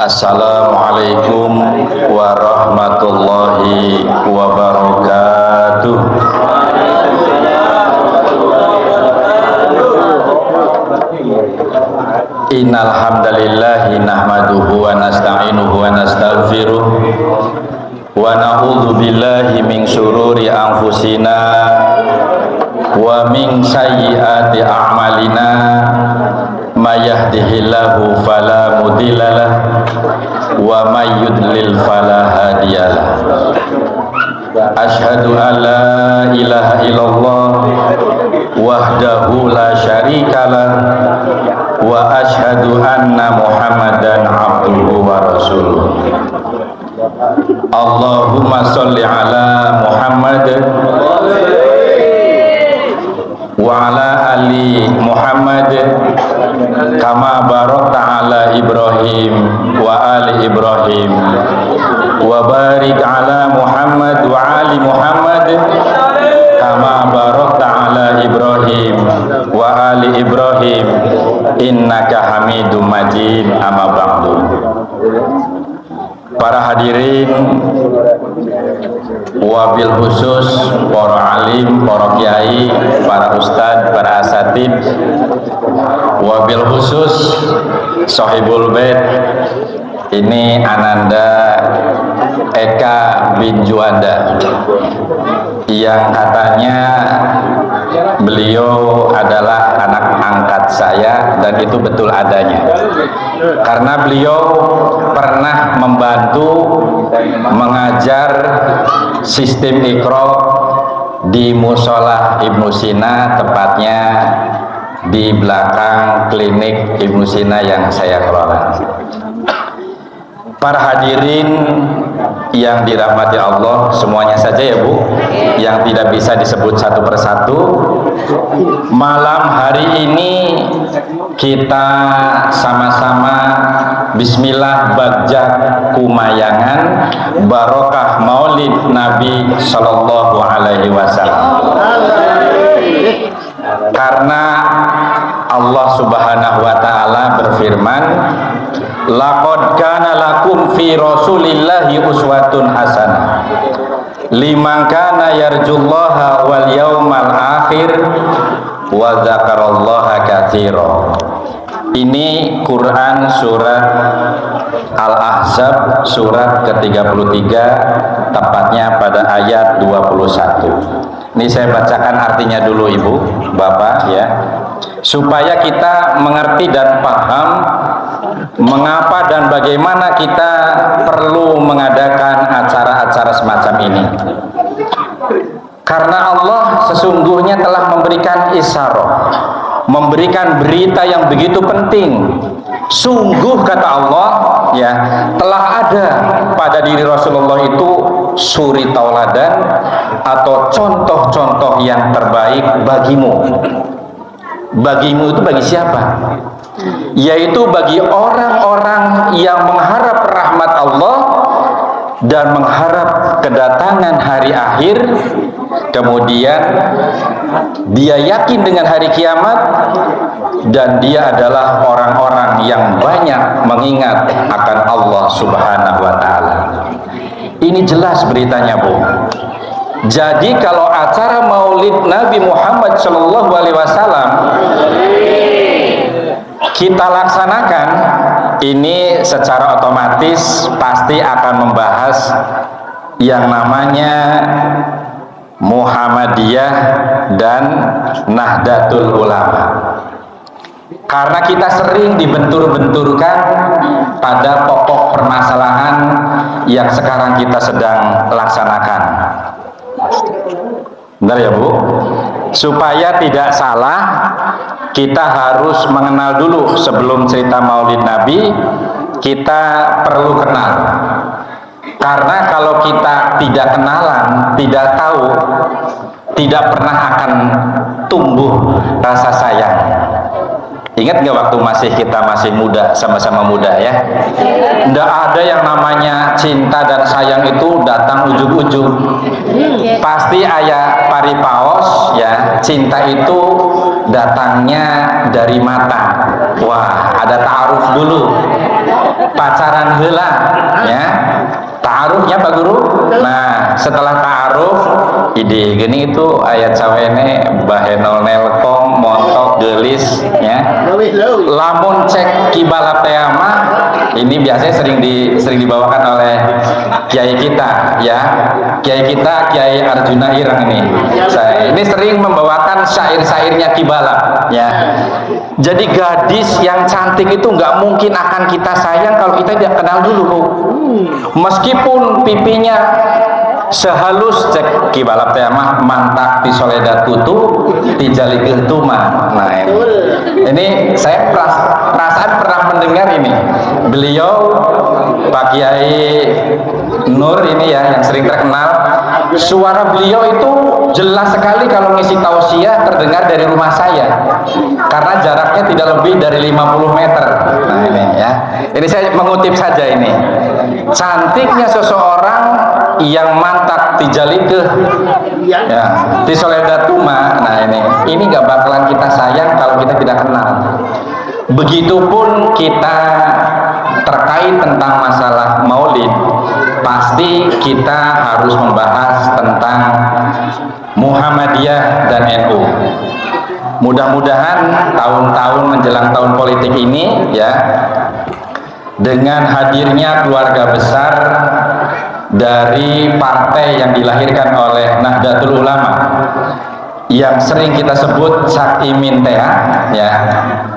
Assalamualaikum warahmatullahi wabarakatuh. Innal hamdalillahi nahmaduhu wa nasta'inuhu wa nastaghfiruh wa na'udzu billahi min syururi anfusina wa min sayyiati a'malina may yahdihillahu fala mudhillalah wa may yudlil fala hadiyalah. Asyhadu an la ilaha illallah wahdahu la syarikalah wa asyhadu anna Muhammadan abduhu wa rasuluh. Allahumma sholli ala Muhammad wa ala ali Muhammad kama barakta ala Ibrahim wa ali Ibrahim wa barik ala Muhammad wa ali Muhammad kama barakta ala Ibrahim wa ali Ibrahim innaka Hamidum Majid. Amma ba'du. Para hadirin, wabil khusus para alim, para kiai, para ustadz, para asatid, wabil khusus Sohibul Bait, ini Ananda Eka bin Juanda yang katanya beliau adalah anak angkat saya, dan itu betul adanya karena beliau pernah membantu mengajar sistem Iqra di Musola Ibnu Sina, tepatnya di belakang klinik Ibnu Sina yang saya kelola. Para hadirin yang dirahmati Allah semuanya saja ya Bu, yang tidak bisa disebut satu persatu. Malam hari ini kita sama-sama bismillah bagjak kumayangan barokah maulid Nabi Sallallahu Alaihi Wasallam. Karena Allah Subhanahu wa taala berfirman, laqad kana lakum fi rasulillahi uswatun hasanah liman kana yarjullaha wal yaumal akhir wa dzakarallaha katsira. Ini Quran surat Al-Ahzab surat ke-33, tepatnya pada ayat 21. Ini saya bacakan artinya dulu Ibu, Bapak ya, supaya kita mengerti dan paham mengapa dan bagaimana kita perlu mengadakan acara-acara semacam ini. Karena Allah sesungguhnya telah memberikan isyarah, memberikan berita yang begitu penting. Sungguh kata Allah ya, telah ada pada diri Rasulullah itu suri tauladan atau contoh-contoh yang terbaik bagimu. Bagimu itu bagi siapa? Yaitu bagi orang-orang yang mengharap rahmat Allah dan mengharap kedatangan hari akhir, kemudian dia yakin dengan hari kiamat, dan dia adalah orang-orang yang banyak mengingat akan Allah Subhanahu wa taala. Ini jelas beritanya Bu. Jadi kalau acara maulid Nabi Muhammad Shallallahu Alaihi Wasallam kita laksanakan, ini secara otomatis pasti akan membahas yang namanya Muhammadiyah dan Nahdlatul Ulama. Karena kita sering dibentur-benturkan pada pokok permasalahan yang sekarang kita sedang laksanakan. Benar ya Bu? Supaya tidak salah, kita harus mengenal dulu sebelum cerita maulid Nabi, kita perlu kenal. Karena kalau kita tidak kenalan, tidak tahu, tidak pernah akan tumbuh rasa sayang. Ingat nggak waktu kita masih muda, sama-sama muda ya? Nggak ada yang namanya cinta dan sayang itu datang ujug-ujug. Pasti ayah paripaos ya, cinta itu datangnya dari mata. Wah, ada ta'aruf dulu. pacaran heula ya. Ta'arufnya Pak Guru. Nah, setelah ta'aruf ide gini itu ayat cawene bahenol nelkom montok gelis ya. Lamun cek kibalap teama ini biasanya sering dibawakan oleh kiai kita ya. Kiai Arjuna Ireng ini. Ini sering membawakan syair-syairnya kibalap ya. Jadi gadis yang cantik itu nggak mungkin akan kita sayang kalau kita tidak kenal dulu, Bu. Meskipun pipinya sehalus cek kibalap teh mah mantak di soledad kutu dijali tuma. Nah ini saya perasaan pernah mendengar ini. Beliau Pak Kiai Nur ini ya yang sering terkenal, suara beliau itu jelas sekali kalau ngisi tausiah terdengar dari rumah saya karena jaraknya tidak lebih dari 50 meter. Nah ini ya, ini saya mengutip saja ini. Cantiknya seseorang yang mantak tijalike ya di soledatuma. Nah ini nggak bakalan kita sayang kalau kita tidak kenal. Begitupun kita terkait tentang masalah maulid, pasti kita harus membahas tentang Muhammadiyah dan NU. Mudah-mudahan tahun-tahun menjelang tahun politik ini ya, dengan hadirnya keluarga besar dari partai yang dilahirkan oleh Nahdlatul Ulama yang sering kita sebut Cak Imin Tea ya,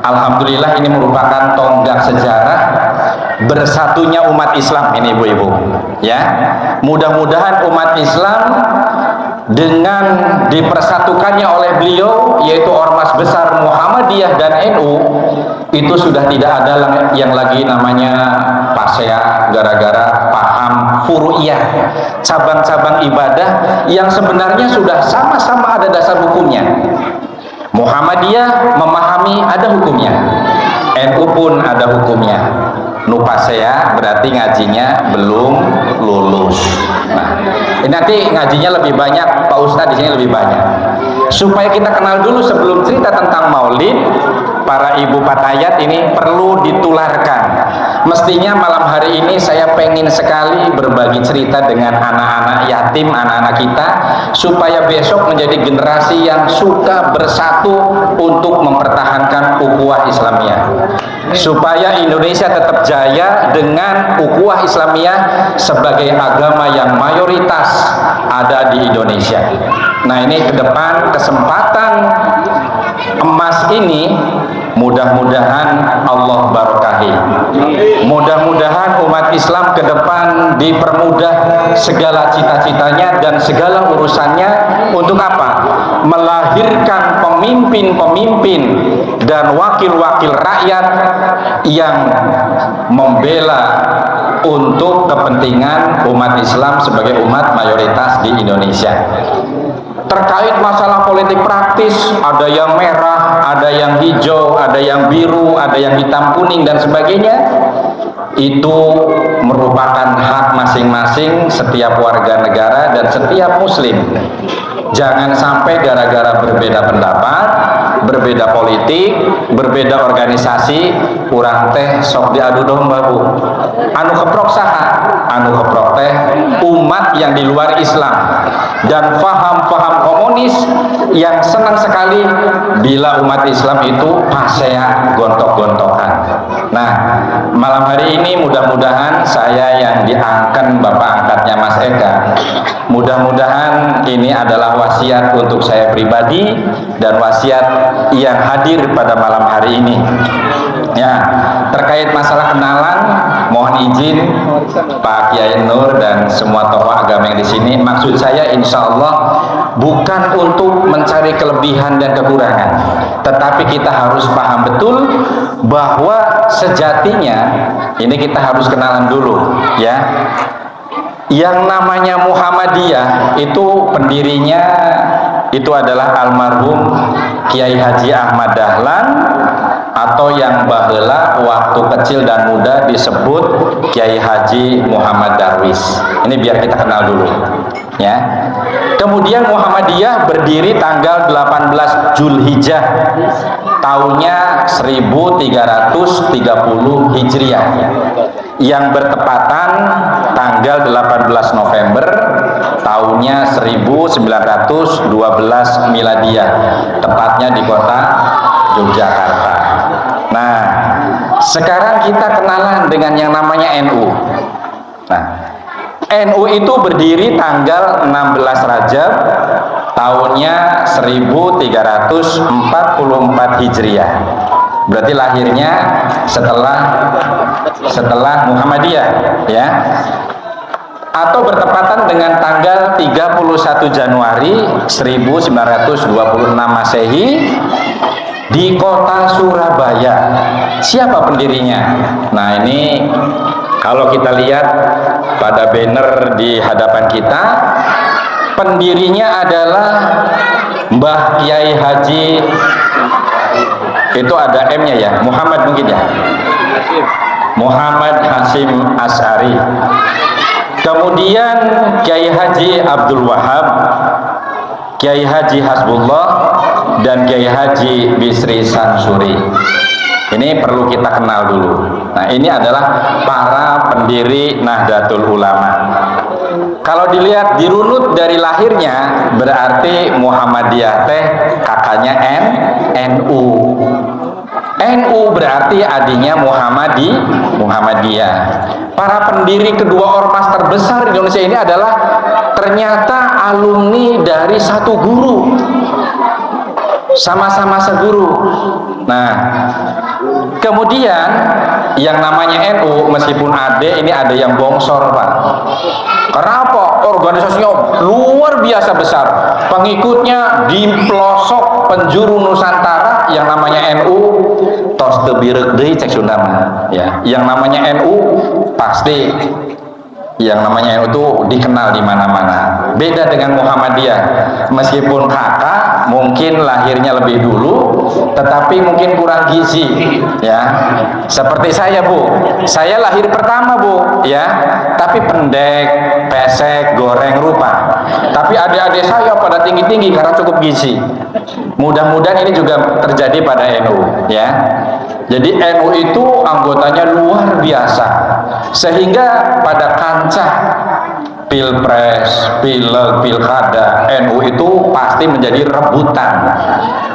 alhamdulillah ini merupakan tonggak sejarah bersatunya umat Islam ini ibu-ibu ya. Mudah-mudahan umat Islam dengan dipersatukannya oleh beliau yaitu ormas besar Muhammadiyah dan NU itu sudah tidak ada yang lagi namanya pasea gara-gara paham furu'iyah, cabang-cabang ibadah yang sebenarnya sudah sama-sama ada dasar hukumnya. Muhammadiyah memahami ada hukumnya, NU pun ada hukumnya. Nupasea berarti ngajinya belum lulus. Nah, ini nanti ngajinya lebih banyak, Pak Ustadz di sini lebih banyak. Supaya kita kenal dulu sebelum cerita tentang maulid, para ibu patayat ini perlu ditularkan. Mestinya malam hari ini saya pengen sekali berbagi cerita dengan anak-anak yatim, anak-anak kita, supaya besok menjadi generasi yang suka bersatu untuk mempertahankan ukhuwah Islamiyah. Supaya Indonesia tetap jaya dengan ukhuwah Islamiyah sebagai agama yang mayoritas ada di Indonesia. Nah ini ke depan kesempatan emas ini mudah-mudahan Allah barakahi. Mudah-mudahan umat Islam ke depan dipermudah segala cita-citanya dan segala urusannya untuk apa? Melahirkan pemimpin-pemimpin dan wakil-wakil rakyat yang membela untuk kepentingan umat Islam sebagai umat mayoritas di Indonesia. Terkait masalah politik praktis, ada yang merah, ada yang hijau, ada yang biru, ada yang hitam kuning dan sebagainya. Itu merupakan hak masing-masing setiap warga negara dan setiap muslim. Jangan sampai gara-gara berbeda pendapat, berbeda politik, berbeda organisasi, kurang teh sok diadu domba, Bu. Anu keprok saha? Anu keprok teh umat yang di luar Islam dan faham-faham komunis yang senang sekali bila umat Islam itu pasea gontok-gontokan. Nah, malam hari ini mudah-mudahan saya yang diangkat Bapak angkatnya Mas Eka, mudah-mudahan ini adalah wasiat untuk saya pribadi dan wasiat yang hadir pada malam hari ini. Ya, terkait masalah kenalan, mohon izin Pak Kiai Nur dan semua tokoh agama yang di sini. Maksud saya insya Allah bukan untuk mencari kelebihan dan kekurangan, tetapi kita harus paham betul bahwa sejatinya ini kita harus kenalan dulu, ya. Yang namanya Muhammadiyah itu pendirinya itu adalah almarhum Kiai Haji Ahmad Dahlan, atau yang baheula waktu kecil dan muda disebut Kiai Haji Muhammad Darwis. Ini biar kita kenal dulu, ya. Kemudian Muhammadiyah berdiri tanggal 18 Zulhijjah tahunnya 1330 Hijriah yang bertepatan tanggal 18 November tahunnya 1912 Miladiah, tepatnya di kota Yogyakarta. Nah, sekarang kita kenalan dengan yang namanya NU. Nah, NU itu berdiri tanggal 16 Rajab tahunnya 1344 Hijriah. Berarti lahirnya setelah Muhammadiyah, ya. Atau bertepatan dengan tanggal 31 Januari 1926 Masehi di kota Surabaya. Siapa pendirinya? Nah, ini kalau kita lihat pada banner di hadapan kita, pendirinya adalah Mbah Kiai Haji, itu ada M-nya ya, Muhammad mungkin ya, Muhammad Hasyim Asy'ari. Kemudian Kiai Haji Abdul Wahab, Kiai Haji Hasbullah, dan Kiai Haji Bisri Sansuri. Ini perlu kita kenal dulu. Nah, ini adalah para pendiri Nahdlatul Ulama. Kalau dilihat dirunut dari lahirnya, berarti Muhammadiyah teh kakaknya NU. NU berarti adiknya Muhammadiyah. Para pendiri kedua ormas terbesar di Indonesia ini adalah ternyata alumni dari satu guru, sama-sama seguru. Nah, kemudian yang namanya NU, meskipun ini ada yang bongsor, Pak. Karena apa? Organisasinya luar biasa besar, pengikutnya di pelosok penjuru Nusantara. Yang namanya NU tos teu birek deui cek Sunda mah, ya. Yang namanya NU pasti, yang namanya NU itu dikenal di mana-mana. Beda dengan Muhammadiyah, meskipun kakak mungkin lahirnya lebih dulu, tetapi mungkin kurang gizi, ya. Seperti saya, Bu, saya lahir pertama, Bu, ya, tapi pendek, pesek, goreng rupa. Tapi adik-adik saya pada tinggi-tinggi karena cukup gizi. Mudah-mudahan ini juga terjadi pada NU, ya. Jadi NU itu anggotanya luar biasa, sehingga pada kancah pilpres, pileg, pilkada, NU itu pasti menjadi rebutan,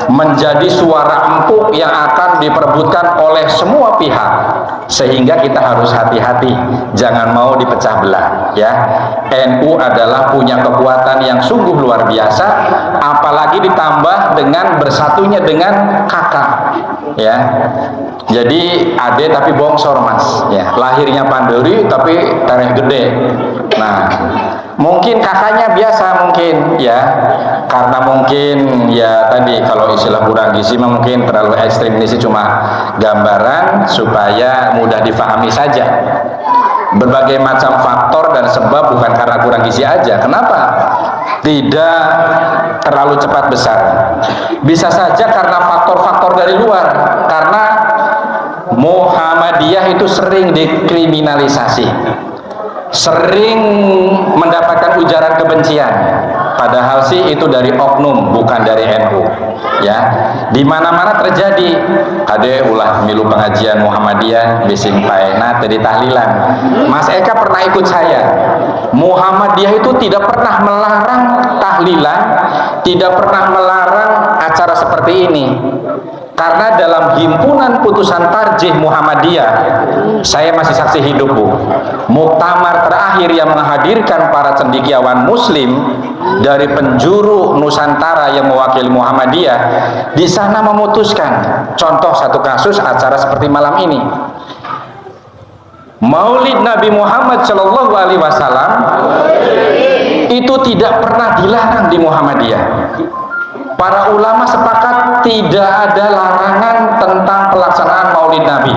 menjadi suara empuk yang akan diperebutkan oleh semua pihak, sehingga kita harus hati-hati, jangan mau dipecah belah, ya. NU adalah punya kekuatan yang sungguh luar biasa, apalagi ditambah dengan bersatunya dengan kakak, ya. Jadi ade tapi bongsor, Mas, ya. Lahirnya Panduri tapi tereh gede. Nah, mungkin kakaknya biasa mungkin, ya, karena mungkin ya tadi kalau istilah kurang gizi mungkin terlalu ekstrim, ini sih cuma gambaran supaya mudah difahami saja. Berbagai macam faktor dan sebab, bukan karena kurang gizi aja. Kenapa tidak terlalu cepat besar? Bisa saja karena faktor-faktor dari luar, karena Muhammadiyah itu sering dikriminalisasi, sering mendapatkan ujaran kebencian, padahal sih itu dari oknum, bukan dari NU, ya. Di mana-mana terjadi. Ade ulah milu pengajian Muhammadiyah bising paena tadi tahlilan. Mas Eka pernah ikut saya. Muhammadiyah itu tidak pernah melarang tahlilan, tidak pernah melarang acara seperti ini. Karena dalam himpunan putusan tarjih Muhammadiyah, saya masih saksi hidup, Bu, muktamar terakhir yang menghadirkan para cendekiawan muslim dari penjuru Nusantara yang mewakili Muhammadiyah, di sana memutuskan, contoh satu kasus acara seperti malam ini, Maulid Nabi Muhammad Shallallahu Alaihi Wasallam itu tidak pernah dilarang di Muhammadiyah. Para ulama sepakat tidak ada larangan tentang pelaksanaan Maulid Nabi,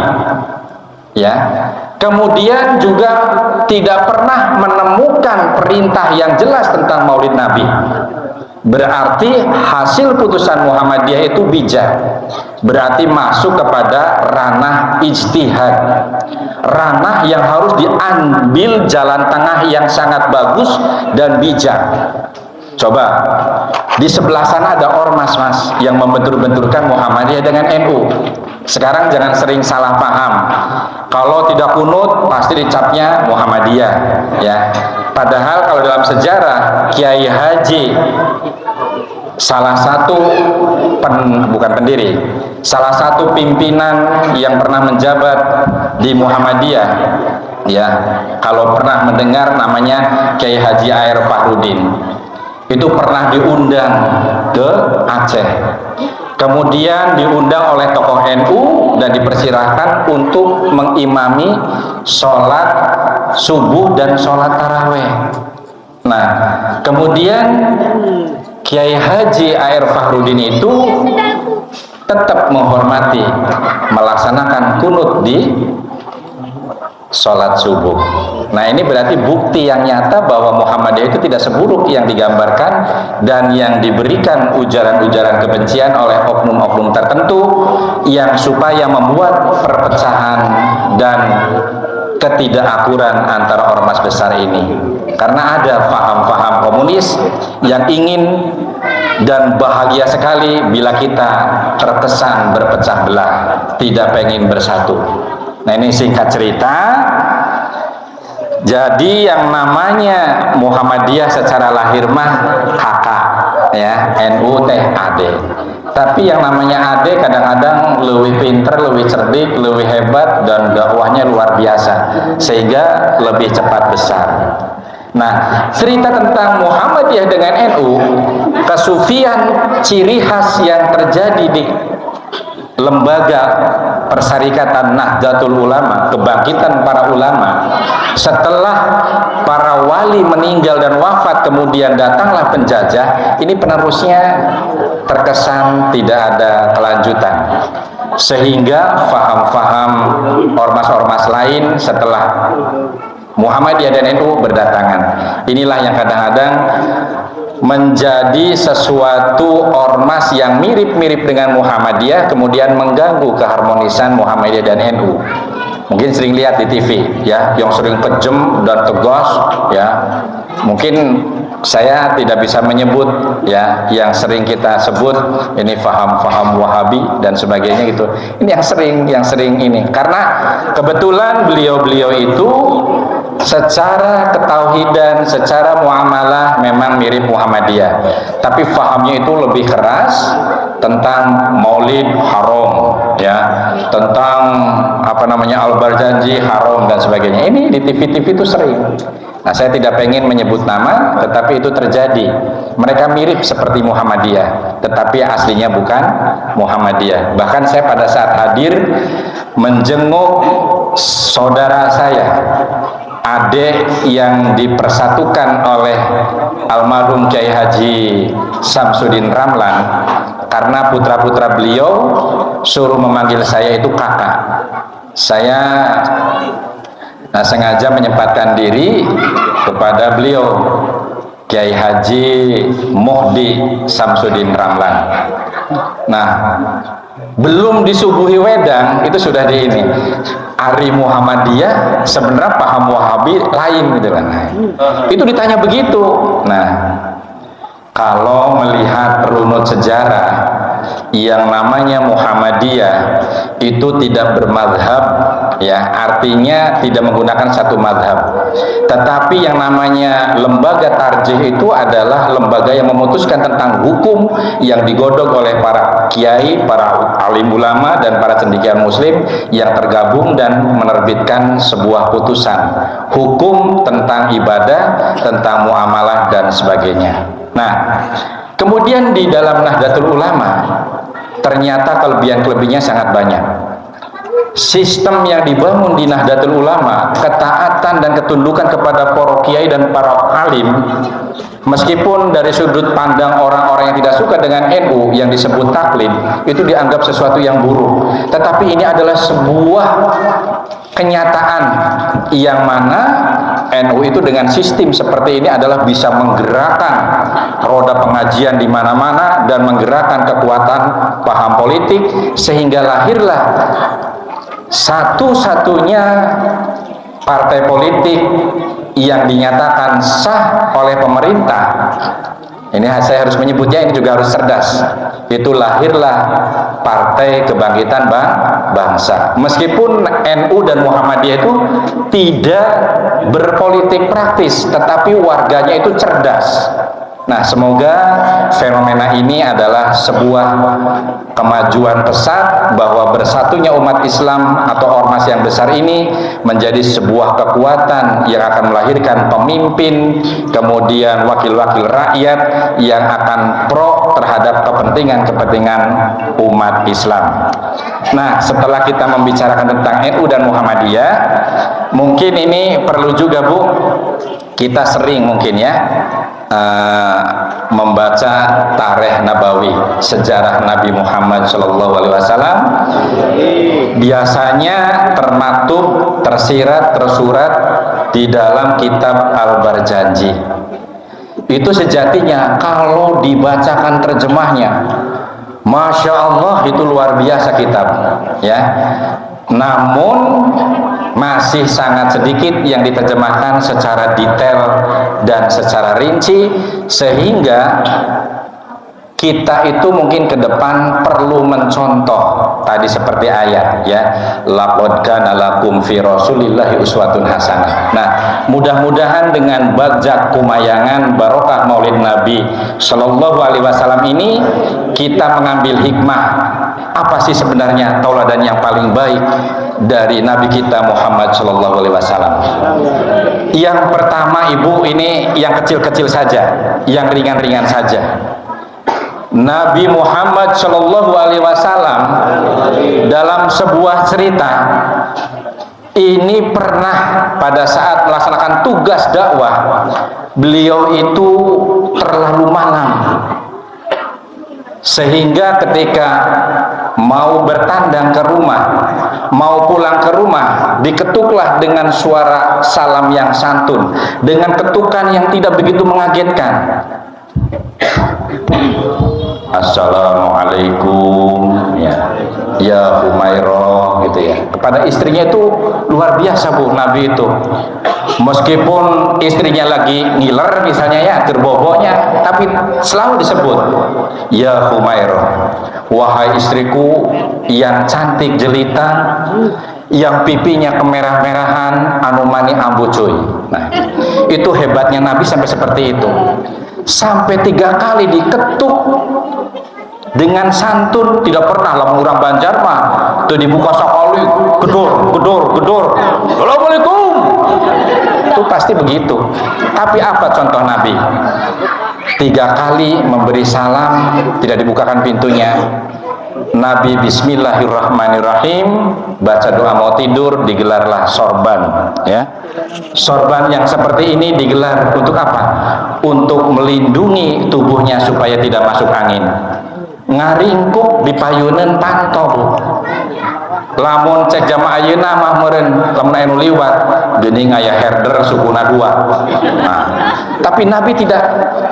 ya. Kemudian juga tidak pernah menemukan perintah yang jelas tentang Maulid Nabi. Berarti hasil putusan Muhammadiyah itu bijak, berarti masuk kepada ranah ijtihad, ranah yang harus diambil jalan tengah yang sangat bagus dan bijak. Coba Di sebelah sana ada ormas, Mas, yang membentur-benturkan Muhammadiyah dengan NU. Sekarang jangan sering salah paham. Kalau tidak kunut pasti dicapnya Muhammadiyah, ya. Padahal kalau dalam sejarah Kiai Haji, salah satu salah satu pimpinan yang pernah menjabat di Muhammadiyah, ya, kalau pernah mendengar namanya Kiai Haji Air Fahrudin, itu pernah diundang ke Aceh, kemudian diundang oleh tokoh NU dan dipersilahkan untuk mengimami sholat subuh dan sholat taraweh. Nah, kemudian Kiai Haji Air Fahrudin itu tetap menghormati melaksanakan kunut di sholat subuh. Nah, ini berarti bukti yang nyata bahwa Muhammadiyah itu tidak seburuk yang digambarkan dan yang diberikan ujaran-ujaran kebencian oleh oknum-oknum tertentu yang supaya membuat perpecahan dan ketidakakuran antara ormas besar ini. Karena ada faham-faham komunis yang ingin dan bahagia sekali bila kita terkesan berpecah belah, tidak pengen bersatu. Nah, ini singkat cerita. Jadi yang namanya Muhammadiyah secara lahir mah kakak, ya, NU teh ade. Tapi yang namanya ade kadang-kadang lebih pinter, lebih cerdik, lebih hebat, dan dakwahnya luar biasa sehingga lebih cepat besar. Nah, cerita tentang Muhammadiyah dengan NU, kesufian, ciri khas yang terjadi di lembaga Persyarikatan Nahdlatul Ulama, kebangkitan para ulama, setelah para wali meninggal dan wafat, kemudian datanglah penjajah, ini penerusnya terkesan tidak ada kelanjutan, sehingga faham-faham ormas-ormas lain setelah Muhammadiyah dan NU berdatangan. Inilah yang kadang-kadang menjadi sesuatu ormas yang mirip-mirip dengan Muhammadiyah, kemudian mengganggu keharmonisan Muhammadiyah dan NU. Mungkin sering lihat di TV, ya, yang sering kejem dan tegas, ya. Mungkin saya tidak bisa menyebut, ya, yang sering kita sebut ini faham-faham Wahabi dan sebagainya gitu. Ini yang sering ini, karena kebetulan beliau-beliau itu secara ketauhidan, secara muamalah memang mirip Muhammadiyah, tapi fahamnya itu lebih keras tentang Maulid haram, ya, tentang Al-Barzanji haram dan sebagainya. Ini di TV-TV itu sering. Nah, saya tidak pengen menyebut nama, tetapi itu terjadi. Mereka mirip seperti Muhammadiyah, tetapi aslinya bukan Muhammadiyah. Bahkan saya pada saat hadir menjenguk saudara saya, adik yang dipersatukan oleh almarhum Kiai Haji Samsudin Ramlan, karena putra-putra beliau suruh memanggil saya itu kakak. Saya sengaja menyempatkan diri kepada beliau, Kiai Haji Muhdi Samsudin Ramlan. Nah, belum disubuhi wedang itu sudah di ini. Ari Muhammadiyah sebenarnya paham Wahabi lain gitu kan. Itu ditanya begitu. Nah, kalau melihat runut sejarah yang namanya Muhammadiyah itu tidak bermadhab, ya, artinya tidak menggunakan satu madhab, tetapi yang namanya lembaga tarjih itu adalah lembaga yang memutuskan tentang hukum yang digodok oleh para kiai, para alim ulama, dan para cendekiawan muslim yang tergabung dan menerbitkan sebuah putusan hukum tentang ibadah, tentang muamalah dan sebagainya. Nah, kemudian di dalam Nahdlatul Ulama ternyata kelebihan-kelebihannya sangat banyak. Sistem yang dibangun di Nahdlatul Ulama, ketaatan dan ketundukan kepada para kiai dan para alim, meskipun dari sudut pandang orang-orang yang tidak suka dengan NU yang disebut taklid, itu dianggap sesuatu yang buruk. Tetapi ini adalah sebuah kenyataan yang mana NU itu dengan sistem seperti ini adalah bisa menggerakkan roda pengajian di mana-mana dan menggerakkan kekuatan paham politik, sehingga lahirlah satu-satunya partai politik yang dinyatakan sah oleh pemerintah Ini saya harus menyebutnya, ini juga harus cerdas. Itu lahirlah Partai Kebangkitan Bangsa. Meskipun NU dan Muhammadiyah itu tidak berpolitik praktis, tetapi warganya itu cerdas. Nah, semoga fenomena ini adalah sebuah kemajuan pesat bahwa bersatunya umat Islam atau ormas yang besar ini menjadi sebuah kekuatan yang akan melahirkan pemimpin, kemudian wakil-wakil rakyat yang akan pro terhadap kepentingan-kepentingan umat Islam. Nah, setelah kita membicarakan tentang NU dan Muhammadiyah, mungkin ini perlu juga, Bu, kita sering mungkin ya membaca tarikh Nabawi, sejarah Nabi Muhammad SAW. Biasanya termaktub, tersirat, tersurat di dalam kitab Al-Barjanji. Itu sejatinya kalau dibacakan terjemahnya, Masya Allah, itu luar biasa kitab, ya. Namun masih sangat sedikit yang diterjemahkan secara detail dan secara rinci, sehingga kita itu mungkin ke depan perlu mencontoh tadi seperti ayat, ya, laqad kana lakum fi rasulillahi uswatun hasanah. Nah, mudah-mudahan dengan bajak kumayangan barokah Maulid Nabi Shallallahu Alaihi Wasallam ini kita mengambil hikmah apa sih sebenarnya tauladan yang paling baik dari Nabi kita Muhammad Shallallahu Alaihi Wasallam. Yang pertama, Ibu, ini yang kecil-kecil saja, yang ringan-ringan saja. Nabi Muhammad Shallallahu Alaihi Wasallam dalam sebuah cerita ini pernah pada saat melaksanakan tugas dakwah, beliau itu terlalu malam, sehingga ketika mau bertandang ke rumah, mau pulang ke rumah, diketuklah dengan suara salam yang santun, dengan ketukan yang tidak begitu mengagetkan. Assalamualaikum, ya Humairah, gitu ya. Kepada istrinya itu luar biasa, Bu, Nabi itu. Meskipun istrinya lagi ngiler misalnya, ya, gerboboknya, tapi selalu disebut ya Humairah, wahai istriku yang cantik jelita, yang pipinya kemerah-merahan, anu mani ambu cuy. Nah, itu hebatnya Nabi sampai seperti itu. Sampai 3 kali diketuk dengan santun, tidak pernah lah orang Banjar mah itu dibuka sekali gedor. Assalamualaikum. Itu pasti begitu. Tapi apa contoh Nabi? 3 kali memberi salam, tidak dibukakan pintunya. Nabi Bismillahirrahmanirrahim, baca doa mau tidur, digelarlah sorban, ya. Sorban yang seperti ini digelar untuk apa? Untuk melindungi tubuhnya supaya tidak masuk angin. Ngaringkuk di payunan pantau. Lamun cek jamaah ayeuna mah meureun lamun anu liwat geuning aya herder sukuna 2. Nah, tapi Nabi tidak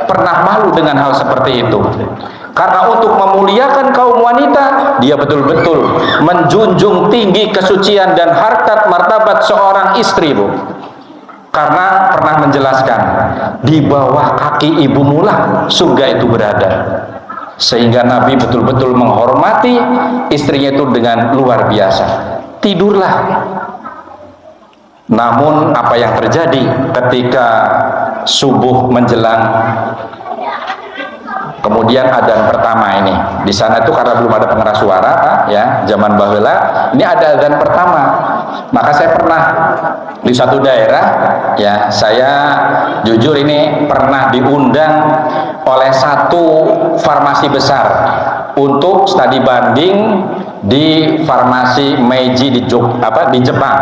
pernah malu dengan hal seperti itu. Karena untuk memuliakan kaum wanita, dia betul-betul menjunjung tinggi kesucian dan harkat martabat seorang istri, Bu. Karena pernah menjelaskan, di bawah kaki ibumu lah surga itu berada. Sehingga Nabi betul-betul menghormati istrinya itu dengan luar biasa. Tidurlah. Namun apa yang terjadi ketika subuh menjelang, kemudian adzan pertama ini, di sana itu karena belum ada pengeras suara, Pak, ya, zaman baheula, ini ada adzan pertama. Maka saya pernah di satu daerah, ya, saya jujur ini pernah diundang oleh satu farmasi besar untuk studi banding di farmasi Meiji di Jepang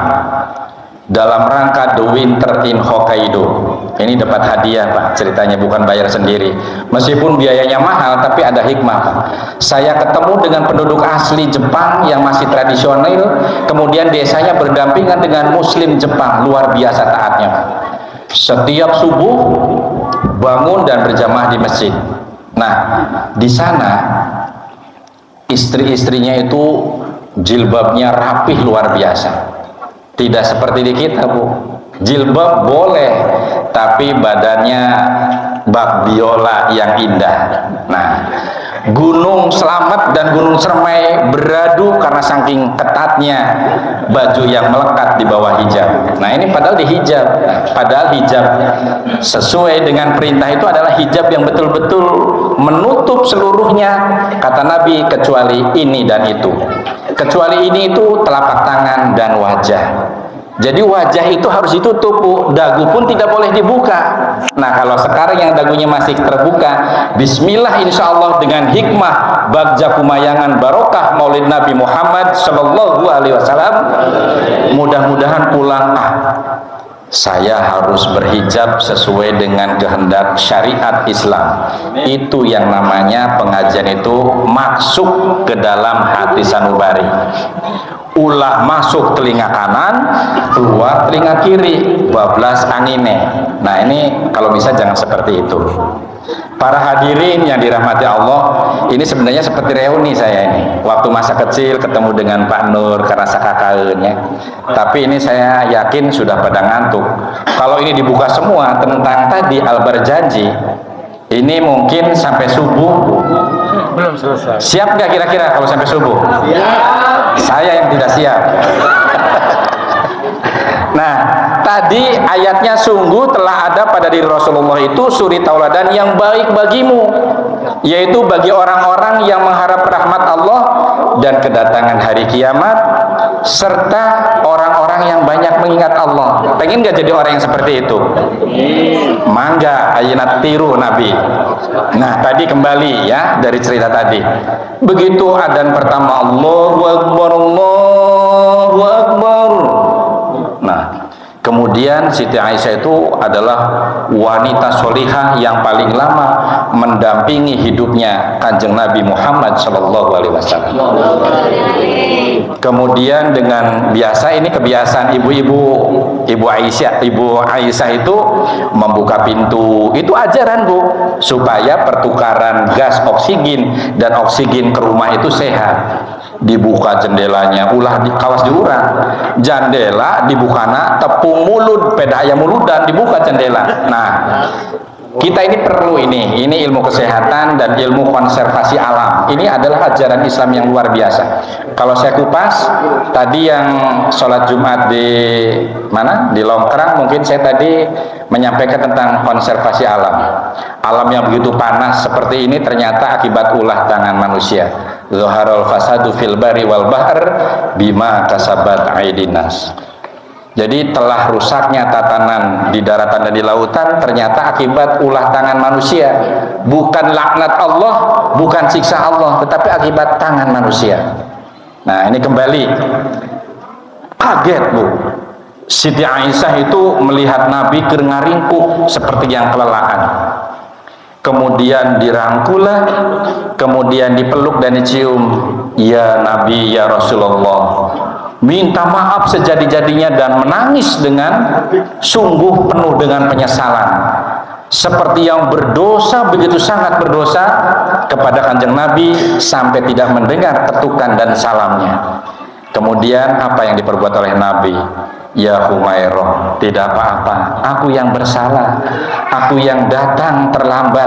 dalam rangka The Winter in Hokkaido. Ini dapat hadiah, Pak, ceritanya, bukan bayar sendiri. Meskipun biayanya mahal, tapi ada hikmah, Pak. Saya ketemu dengan penduduk asli Jepang yang masih tradisional, kemudian desanya berdampingan dengan Muslim Jepang, luar biasa taatnya, Pak. Setiap subuh bangun dan berjamaah di masjid. Nah, di sana istri-istrinya itu jilbabnya rapih luar biasa. Tidak seperti di kita, Bu. Jilbab boleh, tapi badannya bak biola yang indah. Nah, Gunung Slamet dan Gunung Cermai beradu karena saking ketatnya baju yang melekat di bawah hijab. Nah, ini padahal dihijab. Padahal hijab sesuai dengan perintah itu adalah hijab yang betul-betul menutup seluruhnya, kata Nabi, kecuali ini dan itu. Kecuali ini itu telapak tangan dan wajah. Jadi wajah itu harus ditutup, Bu. Dagu pun tidak boleh dibuka. Nah, kalau sekarang yang dagunya masih terbuka, bismillah insya Allah dengan hikmah bagja kumayangan barokah Maulid Nabi Muhammad Shallallahu Alaihi Wasallam, mudah-mudahan pulang, saya harus berhijab sesuai dengan kehendak syariat Islam. Itu yang namanya pengajian itu masuk ke dalam hati sanubari. Ulah masuk telinga kanan, keluar telinga kiri, 12 angine. Nah, ini kalau bisa jangan seperti itu. Para hadirin yang dirahmati Allah, ini sebenarnya seperti reuni saya ini. Waktu masa kecil ketemu dengan Pak Nur karena sakakaeunnya. Tapi ini saya yakin sudah pada ngantuk. Kalau ini dibuka semua tentang tadi Al-Barjanji, ini mungkin sampai subuh. Belum selesai. Siap nggak kira-kira kalau sampai subuh? Siap. Saya yang tidak siap. Nah, tadi ayatnya sungguh telah ada pada diri Rasulullah itu suri tauladan yang baik bagimu, yaitu bagi orang-orang yang mengharap rahmat Allah dan kedatangan hari kiamat, serta orang-orang yang banyak mengingat Allah. Pengen gak jadi orang yang seperti itu? Mangga ayat tiru Nabi. Nah, tadi kembali ya dari cerita tadi. Begitu adzan pertama Allahu Akbar, Allahu Akbar. Nah, kemudian Siti Aisyah itu adalah wanita solihah yang paling lama mendampingi hidupnya Kanjeng Nabi Muhammad Shallallahu Alaihi Wasallam. Kemudian dengan biasa, ini kebiasaan ibu Aisyah itu membuka pintu. Itu ajaran, Bu, supaya pertukaran gas oksigen dan oksigen ke rumah itu sehat. Dibuka jendelanya, ulah di kawas diurang, jendela dibukana tepung mulut peda ayam mulut dan dibuka jendela. Nah, kita ini perlu ini ilmu kesehatan dan ilmu konservasi alam. Ini adalah ajaran Islam yang luar biasa. Kalau saya kupas tadi yang sholat Jumat di mana, di Longkrang, mungkin saya tadi menyampaikan tentang konservasi alam. Alam yang begitu panas seperti ini ternyata akibat ulah tangan manusia. Zaharul fasadu fil bari wal bahr bima kasabat aidinas. Jadi telah rusaknya tatanan di daratan dan di lautan ternyata akibat ulah tangan manusia. Bukan laknat Allah, bukan siksa Allah, tetapi akibat tangan manusia. Nah, ini kembali kaget, Bu. Siti Aisyah itu melihat Nabi ngaringkuk seperti yang kelelahan. Kemudian dirangkulah, kemudian dipeluk dan dicium. Ya Nabi, ya Rasulullah, minta maaf sejadi-jadinya dan menangis dengan sungguh penuh dengan penyesalan, seperti yang berdosa, begitu sangat berdosa kepada Kanjeng Nabi sampai tidak mendengar ketukan dan salamnya. Kemudian apa yang diperbuat oleh Nabi? Ya Humairah, tidak apa-apa, aku yang bersalah, aku yang datang terlambat.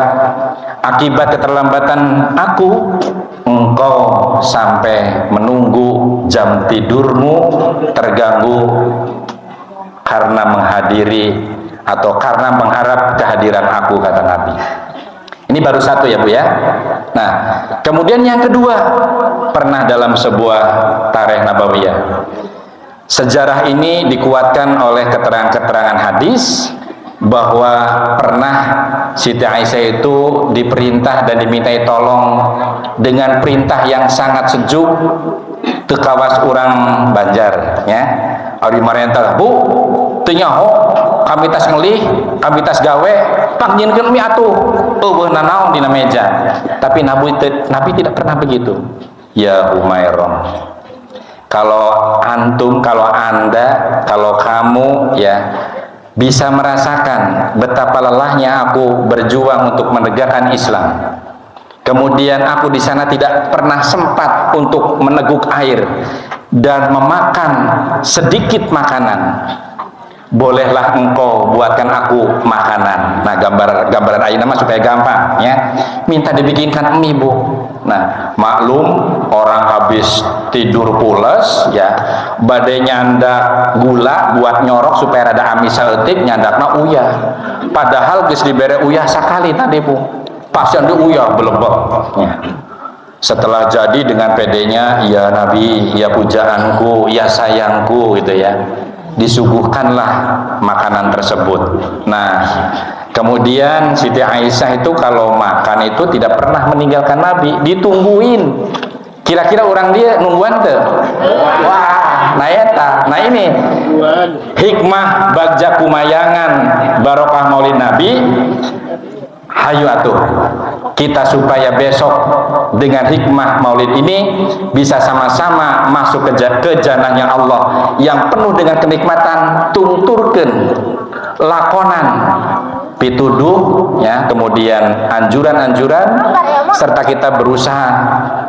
Akibat keterlambatan aku, engkau sampai menunggu jam tidurmu terganggu karena menghadiri atau karena mengharap kehadiran aku, kata Nabi. Ini baru satu ya, Bu ya. Nah, kemudian yang kedua, pernah dalam sebuah tarikh nabawiyah. Sejarah ini dikuatkan oleh keterangan-keterangan hadis bahwa pernah Siti Aisyah itu diperintah dan dimintai tolong dengan perintah yang sangat sejuk ke kawas orang Banjar ya. Ari marentah, Bu, teu nyaho kami tas ngelih, kami tas gawe, pak nyieunkeun mi atuh. Eueuh nanaon dina meja. Tapi Nabi tidak pernah begitu. Ya Humairah, kalau antum, kalau anda, kalau kamu ya bisa merasakan betapa lelahnya aku berjuang untuk menegakkan Islam. Kemudian aku di sana tidak pernah sempat untuk meneguk air dan memakan sedikit makanan. bolehlah engkau buatkan aku makanan. Nah, gambaran ayeuna mah supaya gampang ya. Minta dibikinkan mie, Bu. Nah, maklum orang habis tidur pules ya, badai nyandak gula buat nyorok supaya rada amis saeutik, nyandakna uyah. Padahal geus dibere uyah sakali tadi, Bu. Pasien di uyah belebek ya. Setelah jadi dengan pedenya, ya Nabi, ya pujaanku, ya sayangku gitu ya, disuguhkanlah makanan tersebut. Nah, kemudian Siti Aisyah itu kalau makan itu tidak pernah meninggalkan Nabi, ditungguin. Kira-kira orang dia nungguan tuh. Wah, nah eta. Nah ini hikmah bagja kumayangan barokah Maulid Nabi. Hayu atuh kita supaya besok dengan hikmah maulid ini bisa sama-sama masuk ke janahnya Allah yang penuh dengan kenikmatan, tungturkeun lakonan pituduh ya, kemudian anjuran-anjuran, serta kita berusaha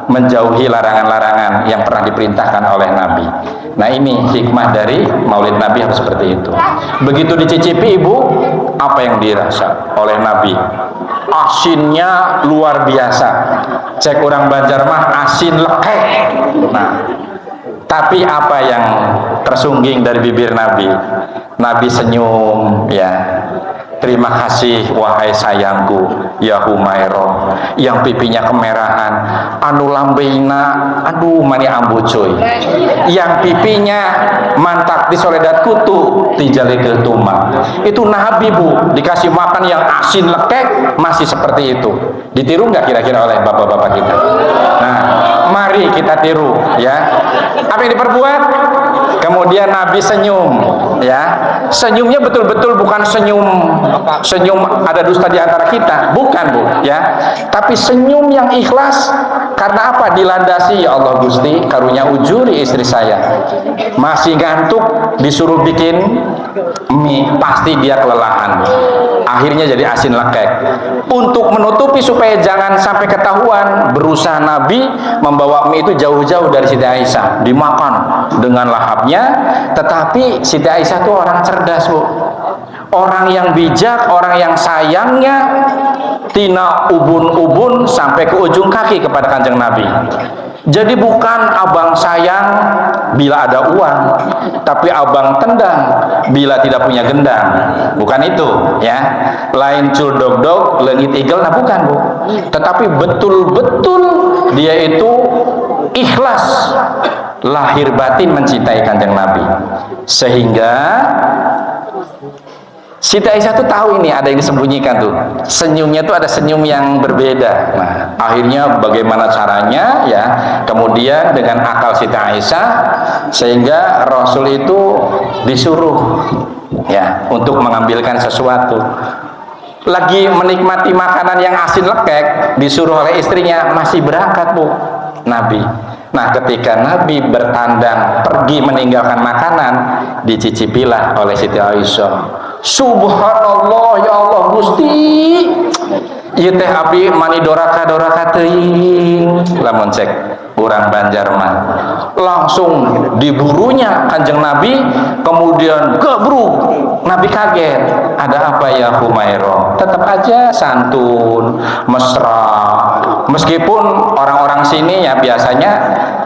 menjauhi larangan-larangan yang pernah diperintahkan oleh Nabi. Nah, ini hikmah dari Maulid Nabi harus seperti itu. Begitu dicicipi Ibu, apa yang dirasa oleh Nabi? Asinnya luar biasa. Cek orang Banjar mah asin lekek. Nah, tapi apa yang tersungging dari bibir Nabi? Nabi senyum ya. Terima kasih wahai sayangku ya Humairah, yang pipinya kemerahan, anu lambeina aduh mani ambu cuy, yang pipinya mantak di soledat kutu tijali ketuma. Itu Nabi, Bu, dikasih makan yang asin lekek masih seperti itu. Ditiru nggak kira-kira oleh bapak-bapak kita? Nah, mari kita tiru ya. Apa yang diperbuat? Kemudian Nabi senyum ya. Senyumnya betul-betul bukan senyum ada dusta di antara kita, bukan, Bu ya. Tapi senyum yang ikhlas. Karena apa? Dilandasi, ya Allah Gusti, karunia ujuri istri saya masih ngantuk, disuruh bikin mie, pasti dia kelelahan, akhirnya jadi asin lekek. Untuk menutupi supaya jangan sampai ketahuan, berusaha Nabi membawa mie itu jauh-jauh dari Siti Aisyah, dimakan dengan lahapnya. Tetapi Siti Aisyah itu orang cerdas, Bu, orang yang bijak, orang yang sayangnya tina ubun-ubun sampai ke ujung kaki kepada Kanjeng Nabi. Jadi bukan abang sayang bila ada uang, tapi abang tendang bila tidak punya gendang. Bukan itu ya. Lain cul dog leungit igel, nah bukan, Bu. Tetapi betul-betul dia itu ikhlas lahir batin mencintai Kanjeng Nabi. Sehingga Siti Aisyah tuh tahu ini ada yang disembunyikan tuh. Senyumnya tuh ada senyum yang berbeda. Nah, akhirnya bagaimana caranya ya? Kemudian dengan akal Siti Aisyah sehingga Rasul itu disuruh ya untuk mengambilkan sesuatu. Lagi menikmati makanan yang asin lekek, disuruh oleh istrinya, masih berangkat, Bu, Nabi. Nah, ketika Nabi bertandang pergi meninggalkan makanan, dicicipilah oleh Siti Aisyah. Subhanallah, ya Allah Gusti, ieu teh abdi mani doraka teuing. Lamun cek urang Banjar mah langsung diburunya Kanjeng Nabi, kemudian gebruk. Nabi kaget, ada apa ya Humairah? Tetap aja santun, mesra. Meskipun orang-orang sini ya biasanya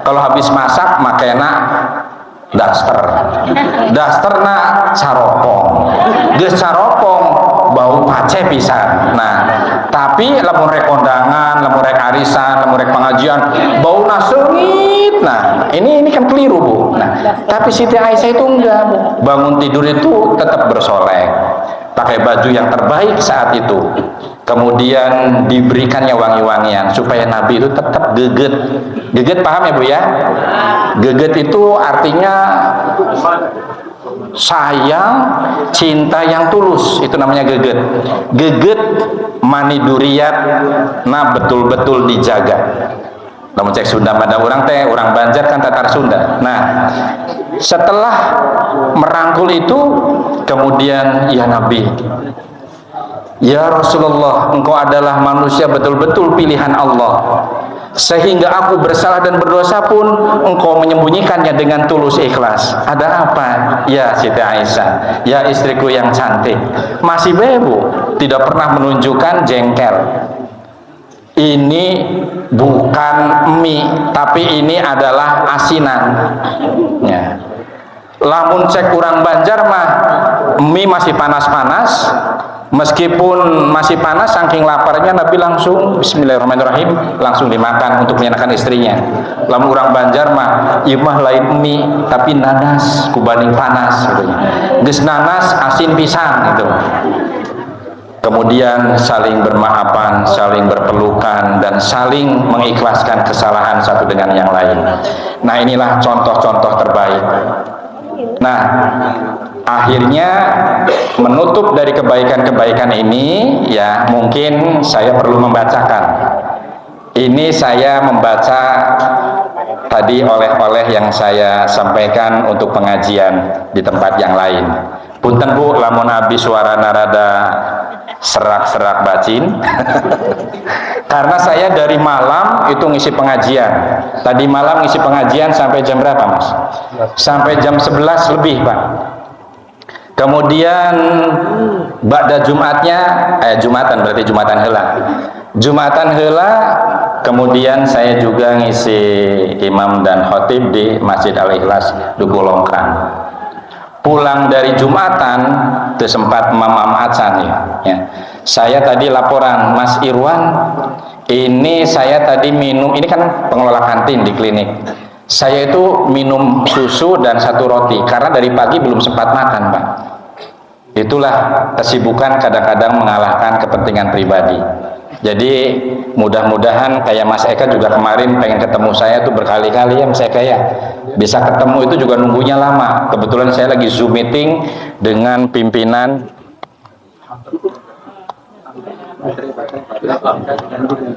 kalau habis masak makena daster na saropong, geus saropong bau pace pisan. Nah, tapi lamun rek kondangan, lamun rek arisan, lamun rek pengajian bau seungit. Nah, ini kan keliru, Bu. Nah, tapi Siti Aisyah itu enggak, Bu. Bangun tidur itu tetap bersolek, pakai baju yang terbaik saat itu. Kemudian diberikannya wangi-wangian supaya Nabi itu tetap geget. Geget paham ya, Bu ya? Geget itu artinya sayang, cinta yang tulus, itu namanya geget. Geget mani duriat, nah betul-betul dijaga. Namun cek Sunda pada orang teh, orang Banjar kan Tatar Sunda. Nah, setelah merangkul itu, kemudian ya Nabi, ya Rasulullah, engkau adalah manusia betul-betul pilihan Allah. sehingga aku bersalah dan berdosa pun engkau menyembunyikannya dengan tulus ikhlas. Ada apa ya Siti Aisyah, ya istriku yang cantik? Masih bebo, tidak pernah menunjukkan jengkel. Ini bukan mie, tapi ini adalah asinan ya. Lamun cek kurang Banjar mah mie masih panas-panas, meskipun masih panas saking laparnya Nabi langsung bismillahirrahmanirrahim langsung dimakan untuk menyenangkan istrinya. Lamun kurang Banjar mah ieu mah lain mie tapi nanas kubanding panas gitu. Geus nanas asin pisan gitu. Kemudian saling bermaafan, saling berpelukan, dan saling mengikhlaskan kesalahan satu dengan yang lain. Nah, inilah contoh-contoh terbaik. Nah, akhirnya menutup dari kebaikan-kebaikan ini, ya mungkin saya perlu membacakan. Ini saya membaca tadi oleh-oleh yang saya sampaikan untuk pengajian di tempat yang lain. Punten Bu, lamun abi suara narada serak-serak bacin karena saya dari malam itu ngisi pengajian. Tadi malam ngisi pengajian sampai jam berapa Mas? Sampai jam 11 lebih Pak. Kemudian ba'da Jumatnya Jumatan, berarti Jumatan heula. Jumatan heula, kemudian saya juga ngisi imam dan khotib di Masjid Al-Ikhlas Duku Longkrang. Pulang dari Jumatan itu sempat mamam acan ya. Saya tadi laporan Mas Irwan, ini saya tadi minum, ini kan pengelola kantin di klinik. Saya itu minum susu dan 1 roti karena dari pagi belum sempat makan Pak. Itulah kesibukan kadang-kadang mengalahkan kepentingan pribadi. Jadi mudah-mudahan kayak Mas Eka juga kemarin pengen ketemu saya tuh berkali-kali ya Mas Eka ya. Bisa ketemu itu juga nunggunya lama. Kebetulan saya lagi Zoom meeting dengan pimpinan.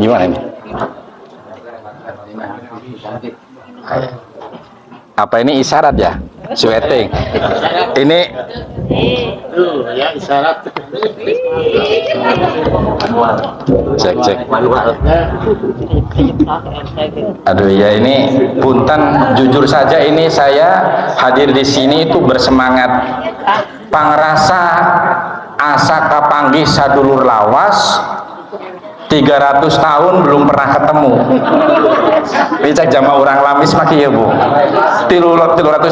Gimana ini? Apa ini isyarat ya? Sweating. Ini ya isyarat. Cek. Aduh ya, ini punten, jujur saja ini saya hadir di sini itu bersemangat pangrasa asa kapanggih sadulur lawas 300 tahun belum pernah ketemu. Ini cek jama orang lamis maki ya Bu. 300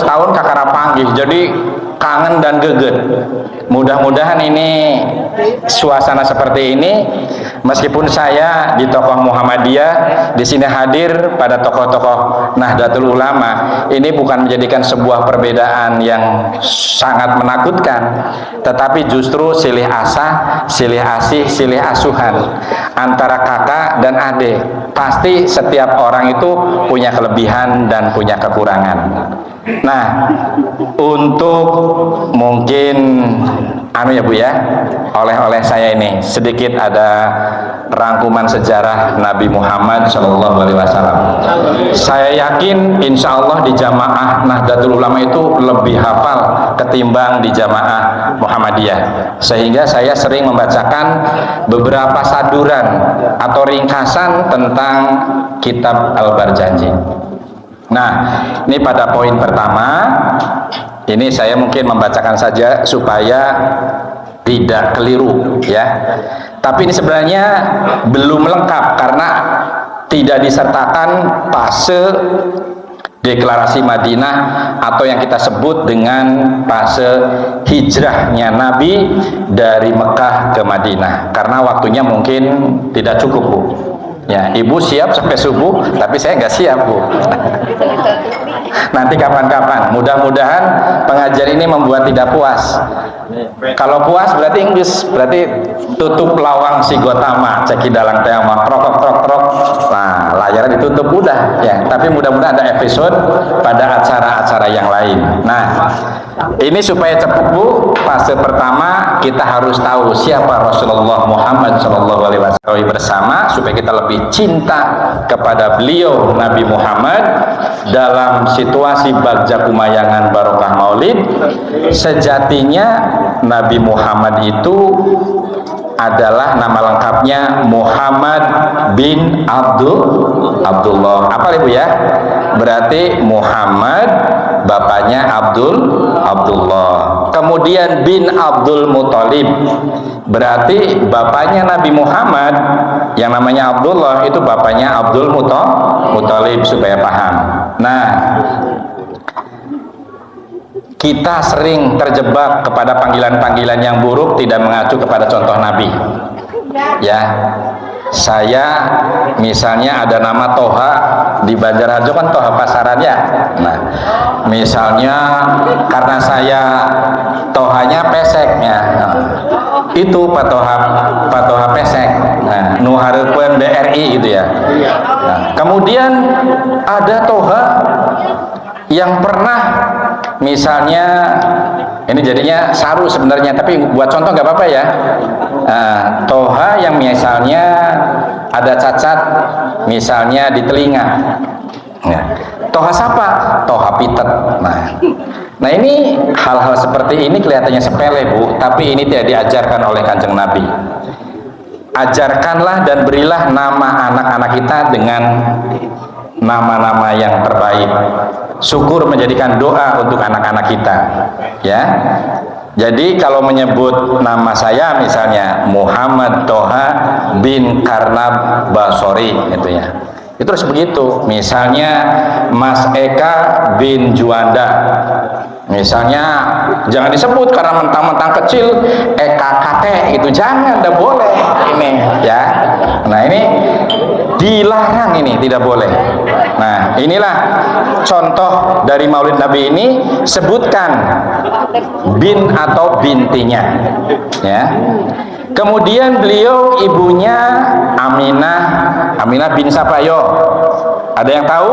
tahun kakara panggih, jadi kangen dan geget. Mudah-mudahan ini suasana seperti ini, meskipun saya di tokoh Muhammadiyah di sini hadir pada tokoh-tokoh Nahdlatul Ulama, ini bukan menjadikan sebuah perbedaan yang sangat menakutkan, tetapi justru silih asah, silih asih, silih asuhan antara kakak dan adik. Pasti setiap orang itu punya kelebihan dan punya kekurangan. Nah, untuk mungkin ya Bu ya, oleh-oleh saya ini sedikit ada rangkuman sejarah Nabi Muhammad SAW. Saya yakin insya Allah di jamaah Nahdlatul Ulama itu lebih hafal ketimbang di jamaah Muhammadiyah, sehingga saya sering membacakan beberapa saduran atau ringkasan tentang kitab Al-Barjanji. Nah, ini pada poin pertama, ini saya mungkin membacakan saja supaya tidak keliru ya. Tapi ini sebenarnya belum lengkap karena tidak disertakan fase deklarasi Madinah atau yang kita sebut dengan fase hijrahnya Nabi dari Mekah ke Madinah, karena waktunya mungkin tidak cukup Bu. Ya, Ibu siap sampai subuh, tapi saya nggak siap Bu. Nanti kapan-kapan. Mudah-mudahan pengajian ini membuat tidak puas. Kalau puas berarti Inggris, berarti tutup lawang si Gotama, ceki dalang teama, krok. Nah, layarnya ditutup udah ya. Tapi mudah-mudahan ada episode pada acara-acara yang lain. Nah, ini supaya cepat Bu, fase pertama kita harus tahu siapa Rasulullah Muhammad SAW bersama, supaya kita lebih cinta kepada beliau Nabi Muhammad dalam situasi bagja kumayangan barokah maulid. Sejatinya Nabi Muhammad itu adalah nama lengkapnya Muhammad bin Abdullah. Apa Ibu ya? Berarti Muhammad, bapaknya Abdullah. Kemudian bin Abdul Muthalib. Berarti bapaknya Nabi Muhammad yang namanya Abdullah itu bapaknya Abdul Muthalib, supaya paham. Nah, kita sering terjebak kepada panggilan-panggilan yang buruk, tidak mengacu kepada contoh Nabi. Ya, saya misalnya ada nama Toha di Banjarharjo, kan Toha pasaran ya. Nah, misalnya karena saya Tohanya peseknya, nah, itu Pak Toha pesek. Nah, nu hareupeun BRI gitu ya. Nah, kemudian ada Toha yang pernah misalnya, ini jadinya saru sebenarnya, tapi buat contoh nggak apa-apa ya. Toha yang misalnya ada cacat misalnya di telinga, ya. Toha siapa? Toha pitet. Nah ini hal-hal seperti ini kelihatannya sepele Bu, tapi ini tidak diajarkan oleh Kanjeng Nabi. Ajarkanlah dan berilah nama anak-anak kita dengan nama-nama yang terbaik. Syukur menjadikan doa untuk anak-anak kita, ya. Jadi kalau menyebut nama saya misalnya Muhammad Toha bin Karnab Basori, gitu ya, itu harus begitu. Misalnya Mas Eka bin Juanda, misalnya jangan disebut karena mentang-mentang kecil Eka kakek, itu jangan, tidak boleh ini ya. Nah ini dilarang, ini tidak boleh. Nah inilah contoh dari Maulid Nabi ini, sebutkan bin atau bintinya, ya. Kemudian beliau ibunya Aminah bin siapa yo? Ada yang tahu?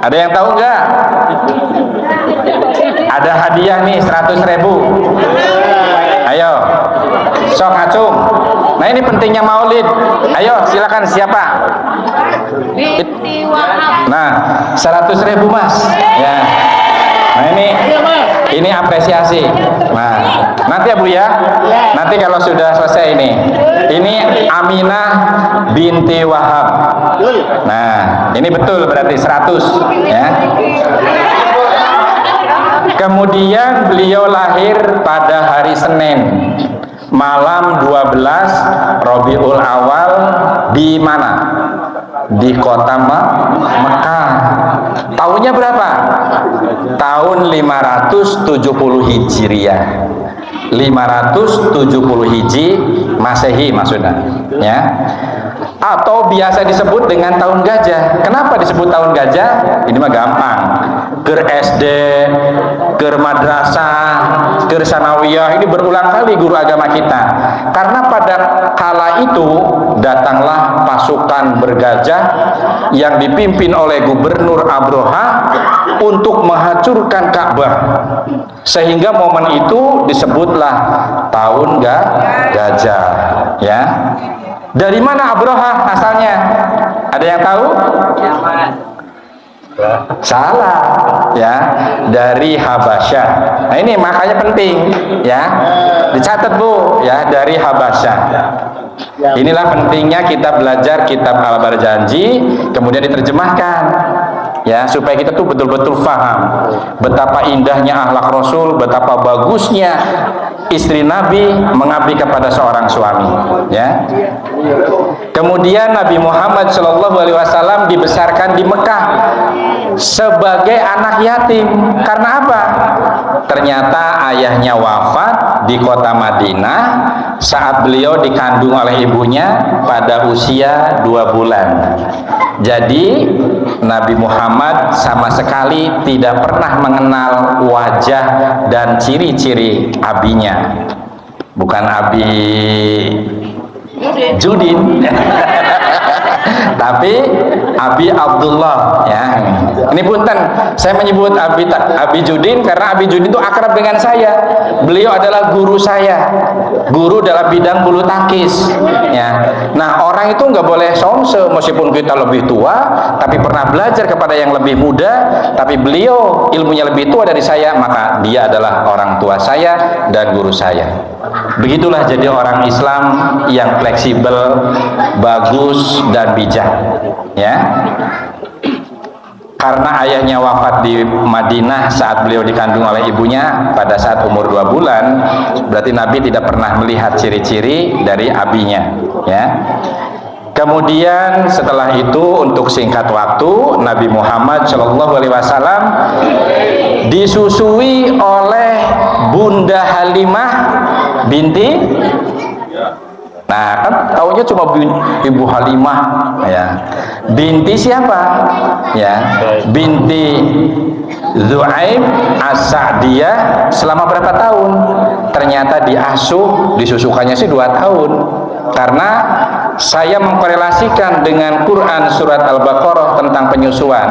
Ada yang tahu nggak? Ada hadiah nih 100.000. Ayo, sok acung. Nah ini pentingnya Maulid. Ayo silakan, siapa? Binti Wahab. Nah 100.000 Mas. Ya. Nah ini apresiasi. Nah nanti ya Bu ya. Nanti kalau sudah selesai ini Aminah binti Wahab. Nah ini betul berarti 100 ya. Kemudian beliau lahir pada hari Senin malam 12 Rabiul Awal di mana? Di kota Mekah. Tahunnya berapa? Tahun 570 Hijriah. 570 Hiji Masehi maksudnya, ya. Atau biasa disebut dengan tahun gajah. Kenapa disebut tahun gajah? Ini mah gampang. Ker SD, ker madrasah, ker sanawiyah, ini berulang kali guru agama kita. Karena pada kala itu datanglah pasukan bergajah yang dipimpin oleh Gubernur Abroha untuk menghancurkan Ka'bah. Sehingga momen itu disebutlah tahun gajah, ya. Dari mana Abroha asalnya? Ada yang tahu? Salah, ya, dari Habasyah. Nah ini makanya penting, ya, dicatat Bu, ya, dari Habasyah. Inilah pentingnya kita belajar kitab Al-Barjanji, kemudian diterjemahkan, ya, supaya kita tuh betul-betul paham betapa indahnya akhlak Rasul, betapa bagusnya istri Nabi mengabdi kepada seorang suami, ya. Kemudian Nabi Muhammad SAW dibesarkan di Mekah sebagai anak yatim. Karena apa? Ternyata ayahnya wafat di kota Madinah saat beliau dikandung oleh ibunya pada usia 2 bulan. Jadi Nabi Muhammad sama sekali tidak pernah mengenal wajah dan ciri-ciri abinya. Bukan Abi Judin tapi Abi Abdullah, ya. Ini punten, saya menyebut Abi Judin karena Abi Judin itu akrab dengan saya. Beliau adalah guru saya, guru dalam bidang bulu tangkis, ya. Nah orang itu nggak boleh somse meskipun kita lebih tua, tapi pernah belajar kepada yang lebih muda, tapi beliau ilmunya lebih tua dari saya, maka dia adalah orang tua saya dan guru saya. Begitulah jadi orang Islam yang fleksibel, bagus dan bijak, ya. Karena ayahnya wafat di Madinah saat beliau dikandung oleh ibunya pada saat umur 2 bulan, berarti Nabi tidak pernah melihat ciri-ciri dari abinya, ya. Kemudian setelah itu, untuk singkat waktu, Nabi Muhammad SAW disusui oleh Bunda Halimah binti, nah kan taunya cuma Ibu Halimah, ya. Binti siapa? Ya, binti Zu'aib As-Sa'diyah. Selama berapa tahun? Ternyata disusukannya sih 2 tahun. Karena saya mengkorelasikan dengan Quran surat Al-Baqarah tentang penyusuan,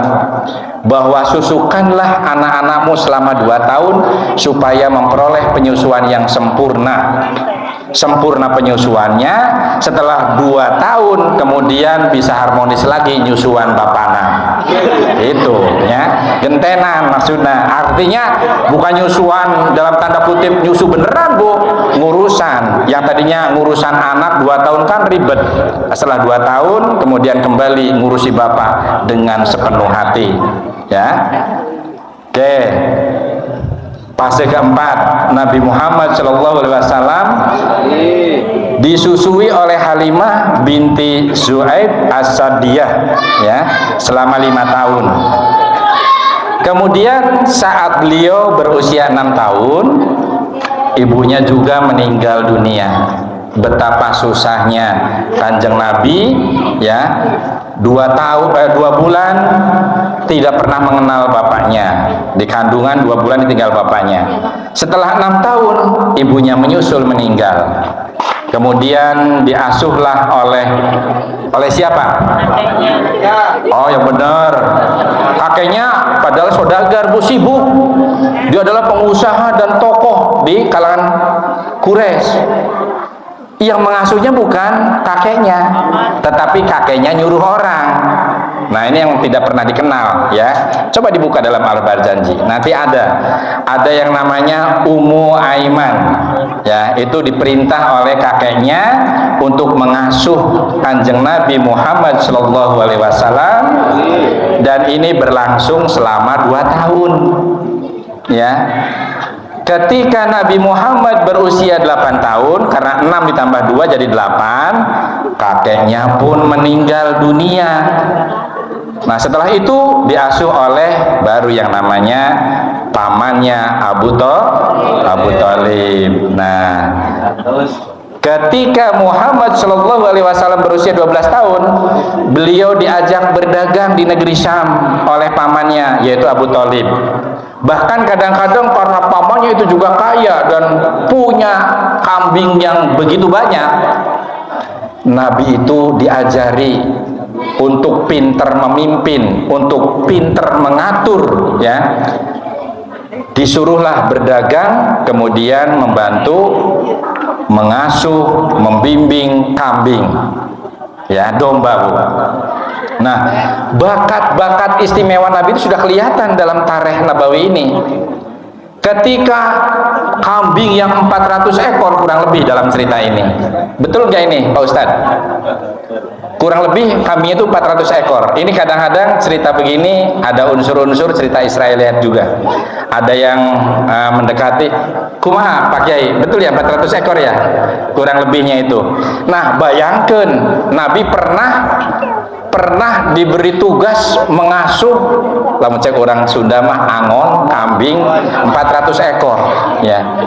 bahwa susukanlah anak-anakmu selama 2 tahun supaya memperoleh penyusuan yang sempurna. Sempurna penyusuannya setelah 2 tahun, kemudian bisa harmonis lagi nyusuan bapana. Itu, ya, gentenan maksudnya. Artinya bukan nyusuan dalam tanda kutip nyusu beneran, Bu. Ngurusan yang tadinya ngurusan anak 2 tahun kan ribet. Setelah 2 tahun kemudian kembali ngurusi bapak dengan sepenuh hati, ya. Oke. Fase keempat, Nabi Muhammad SAW disusui oleh Halimah binti Zu'aib As-Sa'diyah, ya, selama 5 tahun. Kemudian saat beliau berusia 6 tahun, ibunya juga meninggal dunia. Betapa susahnya Kanjeng Nabi, ya, 2 bulan tidak pernah mengenal bapaknya. Di kandungan 2 bulan ditinggal bapaknya. Setelah 6 tahun ibunya menyusul meninggal. Kemudian diasuhlah oleh siapa? Oh, yang benar. Kakeknya padahal saudagar, Bu, sibuk. Dia adalah pengusaha dan tokoh di kalangan Quraisy. Yang mengasuhnya bukan kakeknya, tetapi kakeknya nyuruh orang. Nah, ini yang tidak pernah dikenal, ya. Coba dibuka dalam Al-Barzanji. Nanti ada yang namanya Ummu Aiman, ya. Itu diperintah oleh kakeknya untuk mengasuh Kanjeng Nabi Muhammad SAW, dan ini berlangsung selama 2 tahun, ya. Ketika Nabi Muhammad berusia 8 tahun, karena 6 ditambah 2 jadi 8, kakeknya pun meninggal dunia. Nah, setelah itu diasuh oleh baru yang namanya pamannya Abu Thalib. Nah, ketika Muhammad SAW berusia 12 tahun, beliau diajak berdagang di negeri Syam oleh pamannya, yaitu Abu Thalib. Bahkan kadang-kadang karena pamannya itu juga kaya dan punya kambing yang begitu banyak, Nabi itu diajari untuk pinter memimpin, untuk pinter mengatur, ya. Disuruhlah berdagang, kemudian membantu mengasuh, membimbing kambing, ya, domba, Bu. Nah, bakat-bakat istimewa Nabi itu sudah kelihatan dalam tarikh Nabawi ini. Ketika kambing yang 400 ekor kurang lebih dalam cerita ini, betul nggak ini, Pak Ustadz? Kurang lebih kambing itu 400 ekor. Ini kadang-kadang cerita begini ada unsur-unsur cerita Israeliat juga. Ada yang mendekati, kumaha Pak Kiai, betul ya 400 ekor ya? Kurang lebihnya itu. Nah, bayangkan Nabi pernah diberi tugas mengasuh, lamun cek orang Sunda mah angon, kambing 400 ekor, ya.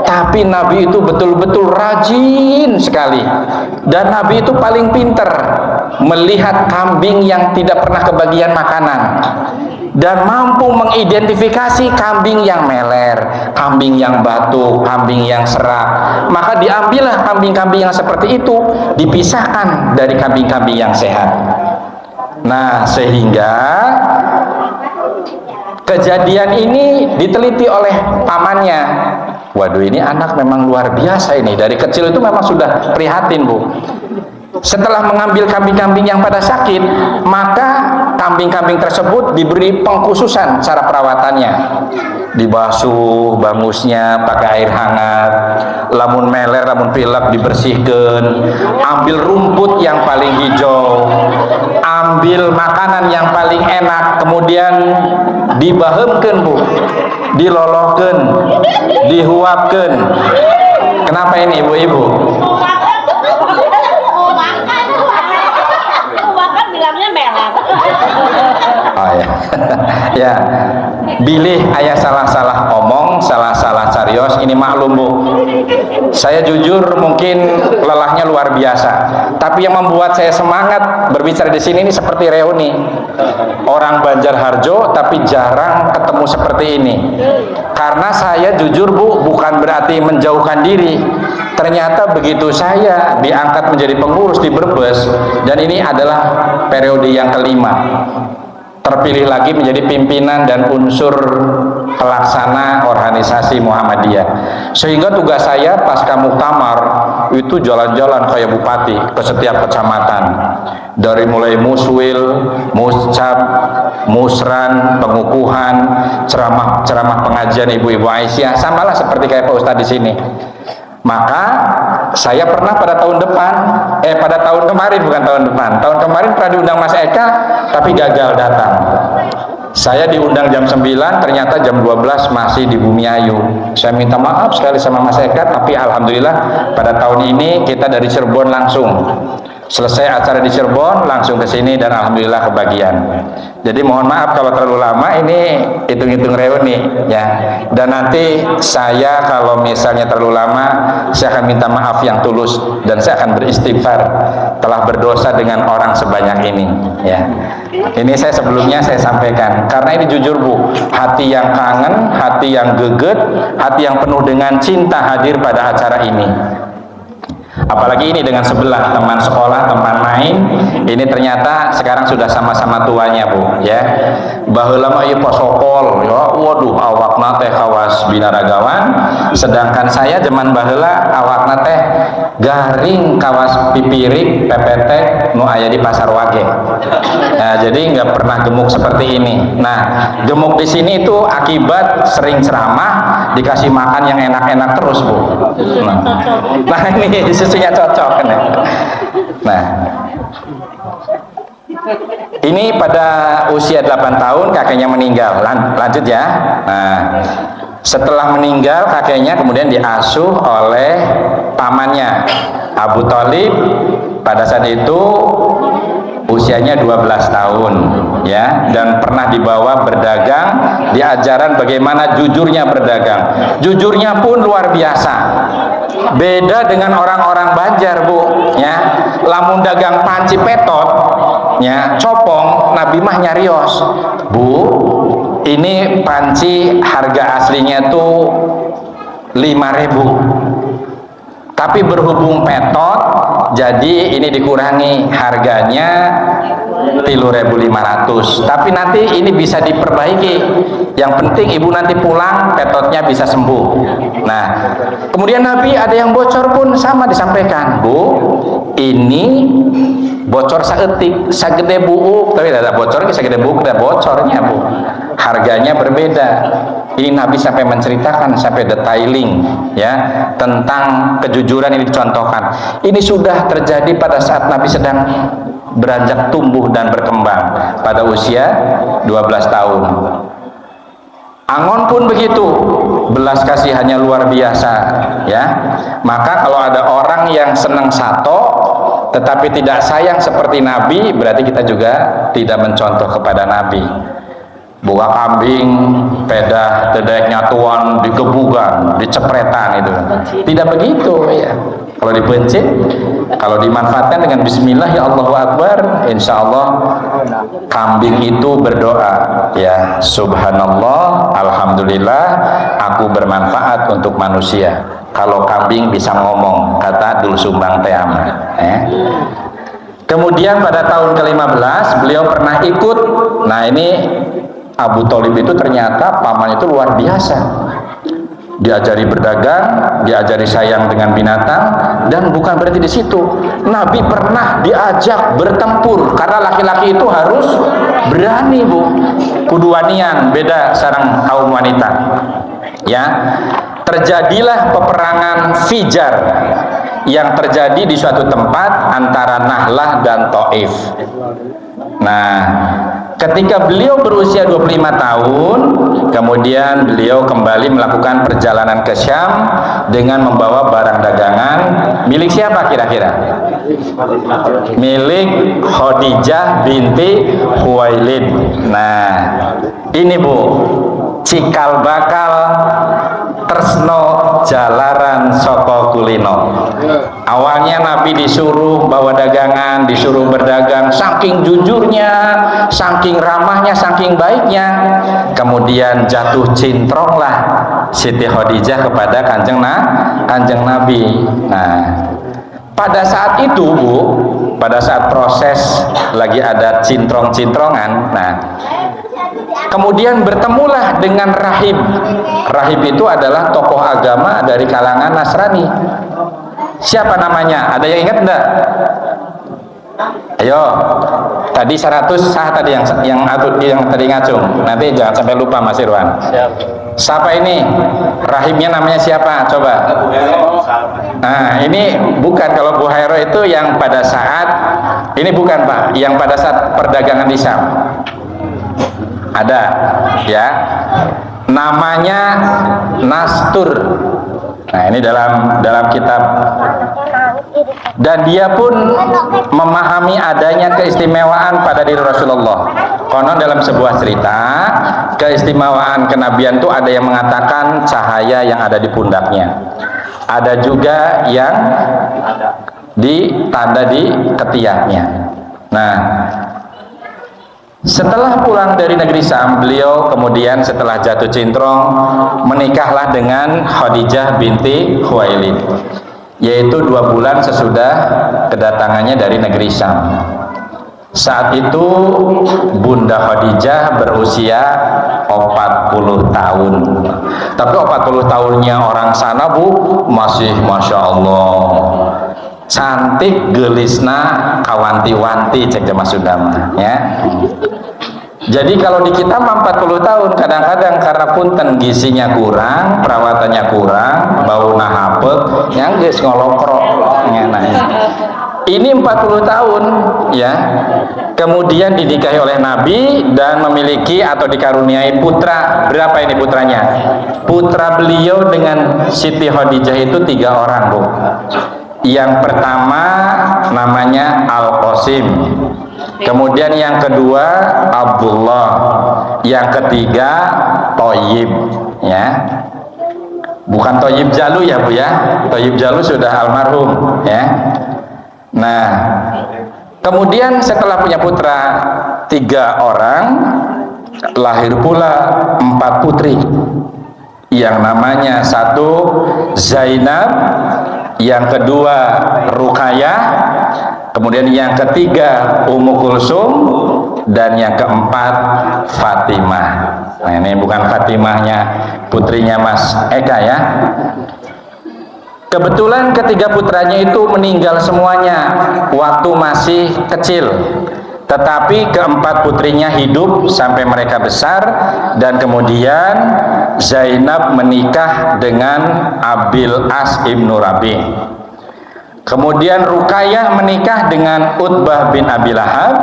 Tapi Nabi itu betul-betul rajin sekali, dan Nabi itu paling pinter melihat kambing yang tidak pernah kebagian makanan, dan mampu mengidentifikasi kambing yang meler, kambing yang batuk, kambing yang serak. Maka diambillah kambing-kambing yang seperti itu, dipisahkan dari kambing-kambing yang sehat. Nah, sehingga kejadian ini diteliti oleh pamannya. Waduh, ini anak memang luar biasa ini. Dari kecil itu memang sudah prihatin, Bu. Setelah mengambil kambing-kambing yang pada sakit, maka kambing-kambing tersebut diberi pengkhususan cara perawatannya. Dibasuh bangusnya pakai air hangat, lamun meler, lamun pilek dibersihkan, ambil rumput yang paling hijau, ambil makanan yang paling enak, kemudian dibahemkeun Bu, dilolokeun, dihuapkeun. Kenapa ini ibu-ibu? Bilangnya merah. Oh ya, ya. Bilih ayah salah-salah omong, salah-salah carios. Ini maklum Bu. Saya jujur mungkin lelahnya luar biasa. Tapi yang membuat saya semangat berbicara di sini ini seperti reuni. Orang Banjarharjo tapi jarang ketemu seperti ini. Karena saya jujur Bu, bukan berarti menjauhkan diri. Ternyata begitu saya diangkat menjadi pengurus di Brebes, dan ini adalah periode yang kelima, terpilih lagi menjadi pimpinan dan unsur pelaksana organisasi Muhammadiyah. Sehingga tugas saya pasca muktamar itu jalan-jalan kayak bupati ke setiap kecamatan, dari mulai muswil, muscab, musran, pengukuhan, ceramah pengajian ibu-ibu Aisyah, samalah seperti kayak Pak Ustadz di sini. Maka saya pernah pada tahun kemarin tahun kemarin pernah diundang Mas Eka tapi gagal datang. Saya diundang jam 9, ternyata jam 12 masih di Bumi Ayu. Saya minta maaf sekali sama Mas Eka, tapi alhamdulillah pada tahun ini kita dari Cirebon langsung. Selesai acara di Cirebon langsung ke sini dan alhamdulillah kebagian. Jadi mohon maaf kalau terlalu lama, ini hitung-hitung reuni ya. Dan nanti saya kalau misalnya terlalu lama, saya akan minta maaf yang tulus dan saya akan beristighfar telah berdosa dengan orang sebanyak ini ya. Ini saya sebelumnya saya sampaikan karena ini jujur Bu, hati yang kangen, hati yang geget, hati yang penuh dengan cinta hadir pada acara ini. Apalagi ini dengan sebelah teman sekolah, teman main, ini ternyata sekarang sudah sama-sama tuanya Bu ya. Baheula mah ieu posokol ya, waduh awakna teh kawas binaragawan, sedangkan saya zaman baheula awakna teh garing kawas pipirik pepetek nu aya di pasar wage. Nah, jadi nggak pernah gemuk seperti ini. Nah, gemuk di sini itu akibat sering ceramah, dikasih makan yang enak-enak terus Bu. Nah ini susunya cocok kan ya. Nah, ini pada usia 8 tahun kakeknya meninggal. Lanjut ya. Nah, setelah meninggal kakeknya kemudian diasuh oleh pamannya Abu Thalib. Pada saat itu usianya 12 tahun ya, dan pernah dibawa berdagang, diajaran bagaimana jujurnya berdagang. Jujurnya pun luar biasa. Beda dengan orang-orang Banjar Bu ya. Lamun dagang panci petot ya, copong, Nabi mah nyarios. Bu, ini panci harga aslinya tuh 5.000. Tapi berhubung petot, jadi ini dikurangi harganya 3.500. Tapi nanti ini bisa diperbaiki. Yang penting ibu nanti pulang petotnya bisa sembuh. Nah, kemudian Nabi ada yang bocor pun sama disampaikan. Bu, ini bocor saeutik, sagede buuk, tapi ada bocor sagede buuk, ada bocornya Bu. Harganya berbeda. Ini Nabi sampai menceritakan, sampai detailing ya tentang kejujuran ini dicontohkan. Ini sudah terjadi pada saat Nabi sedang beranjak tumbuh dan berkembang pada usia 12 tahun. Angon pun begitu, belas kasihannya luar biasa ya. Maka kalau ada orang yang senang sato tetapi tidak sayang seperti Nabi, berarti kita juga tidak mencontoh kepada Nabi. Buka kambing, pedah, dedek nyatuan, digebukan, dicepretan itu. Tidak begitu ya. Kalau dipencit, kalau dimanfaatkan dengan bismillah ya Allahu Akbar, insya Allah kambing itu berdoa ya, subhanallah, alhamdulillah, aku bermanfaat untuk manusia. Kalau kambing bisa ngomong, kata Dul Sumbang Team Kemudian pada tahun ke-15 beliau pernah ikut. Nah ini Abu Thalib itu ternyata paman itu luar biasa. diajari berdagang, diajari sayang dengan binatang, dan bukan berarti di situ. Nabi pernah diajak bertempur karena laki-laki itu harus berani, Bu. Kuduanian, beda sareng kaum wanita. Ya, terjadilah peperangan Fijar yang terjadi di suatu tempat antara Nahlah dan Taif. Nah, ketika beliau berusia 25 tahun, kemudian beliau kembali melakukan perjalanan ke Syam dengan membawa barang dagangan milik siapa kira-kira? Milik Khadijah binti Khuwailid. Nah, ini Bu, cikal bakal tresno jalaran saka kulino. Awalnya Nabi disuruh bawa dagangan, disuruh berdagang, saking jujurnya, saking ramahnya, saking baiknya. Kemudian jatuh cintronglah Siti Khadijah kepada kanjeng Nabi. Nah, pada saat itu Bu, pada saat proses lagi ada cintrong-cintrongan, nah kemudian bertemulah dengan rahib. Rahib itu adalah tokoh agama dari kalangan Nasrani. Siapa namanya? Ada yang ingat enggak? Ayo. Tadi 100 sah tadi yang tadi ngacung. Nanti jangan sampai lupa Mas Irwan. Siapa ini? Rahibnya namanya siapa? Coba. Nah, ini bukan, kalau Bu Hairo itu yang pada saat ini bukan Pak, yang pada saat perdagangan di Syam. Ada, ya. Namanya Nastur. Nah, ini dalam kitab. Dan dia pun memahami adanya keistimewaan pada diri Rasulullah. Konon dalam sebuah cerita, keistimewaan kenabian itu ada yang mengatakan cahaya yang ada di pundaknya. Ada juga yang ditanda di ketiaknya. Nah, setelah pulang dari negeri Syam, beliau kemudian setelah jatuh cintrong menikahlah dengan Khadijah binti Khuwailid, yaitu 2 bulan sesudah kedatangannya dari negeri Syam. Saat itu Bunda Khadijah berusia 40 tahun. Tapi 40 tahunnya orang sana Bu masih Masya Allah cantik, gelisna, kawanti-wanti, cek Mas Sudama, ya. Jadi kalau di kita 40 tahun kadang-kadang karena punten gizinya kurang, perawatannya kurang, bau nahapet, yang geus ngolokrok. Nah, ini 40 tahun, ya. Kemudian dinikahi oleh Nabi dan memiliki atau dikaruniai putra. Berapa ini putranya? Putra beliau dengan Siti Khadijah itu 3 orang, Bu. Yang pertama namanya Al-Qasim, kemudian yang kedua Abdullah, yang ketiga Thayyib, ya. Bukan Thayyib Jalu ya Bu ya. Thayyib Jalu sudah almarhum, ya. Nah, kemudian setelah punya putra 3 orang, lahir pula 4 putri. Yang namanya satu Zainab, yang kedua Ruqayyah, kemudian yang ketiga Ummu Kulsum, dan yang keempat Fatimah. Nah, ini bukan Fatimahnya putrinya Mas Eka, ya. Kebetulan ketiga putranya itu meninggal semuanya waktu masih kecil, tetapi keempat putrinya hidup sampai mereka besar. Dan kemudian Zainab menikah dengan Abil As ibnu Rabi. Kemudian Ruqayyah menikah dengan Utbah bin Abi Lahab.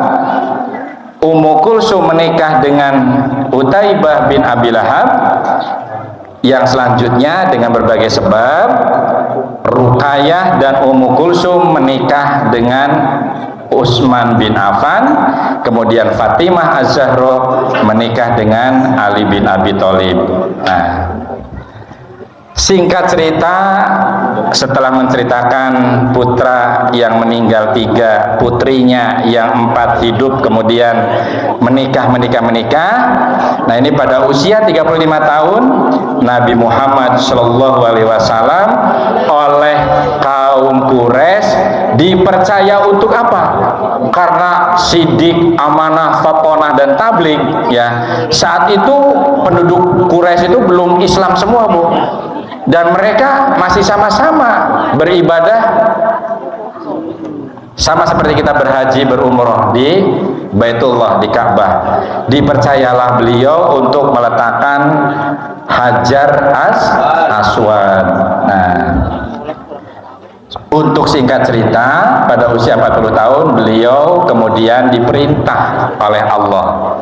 Ummu Kulsum menikah dengan Utaibah bin Abi Lahab. Yang selanjutnya dengan berbagai sebab Ruqayyah dan Ummu Kulsum menikah dengan Utsman bin Affan. Kemudian Fatimah Az-Zahra menikah dengan Ali bin Abi Thalib. Nah, singkat cerita, setelah menceritakan putra yang meninggal 3, putrinya yang 4 hidup, kemudian menikah. Nah, ini pada usia 35 tahun Nabi Muhammad SAW oleh kaum Quraisy dipercaya untuk apa? Karena sidik, amanah, fatonah, dan tabligh, ya. Saat itu penduduk Quraisy itu belum Islam semua, Bu. dan mereka masih sama-sama beribadah sama seperti kita berhaji berumrah di Baitullah, di Ka'bah. Dipercayalah beliau untuk meletakkan Hajar Aswad. Nah, untuk singkat cerita, pada usia 40 tahun beliau kemudian diperintah oleh Allah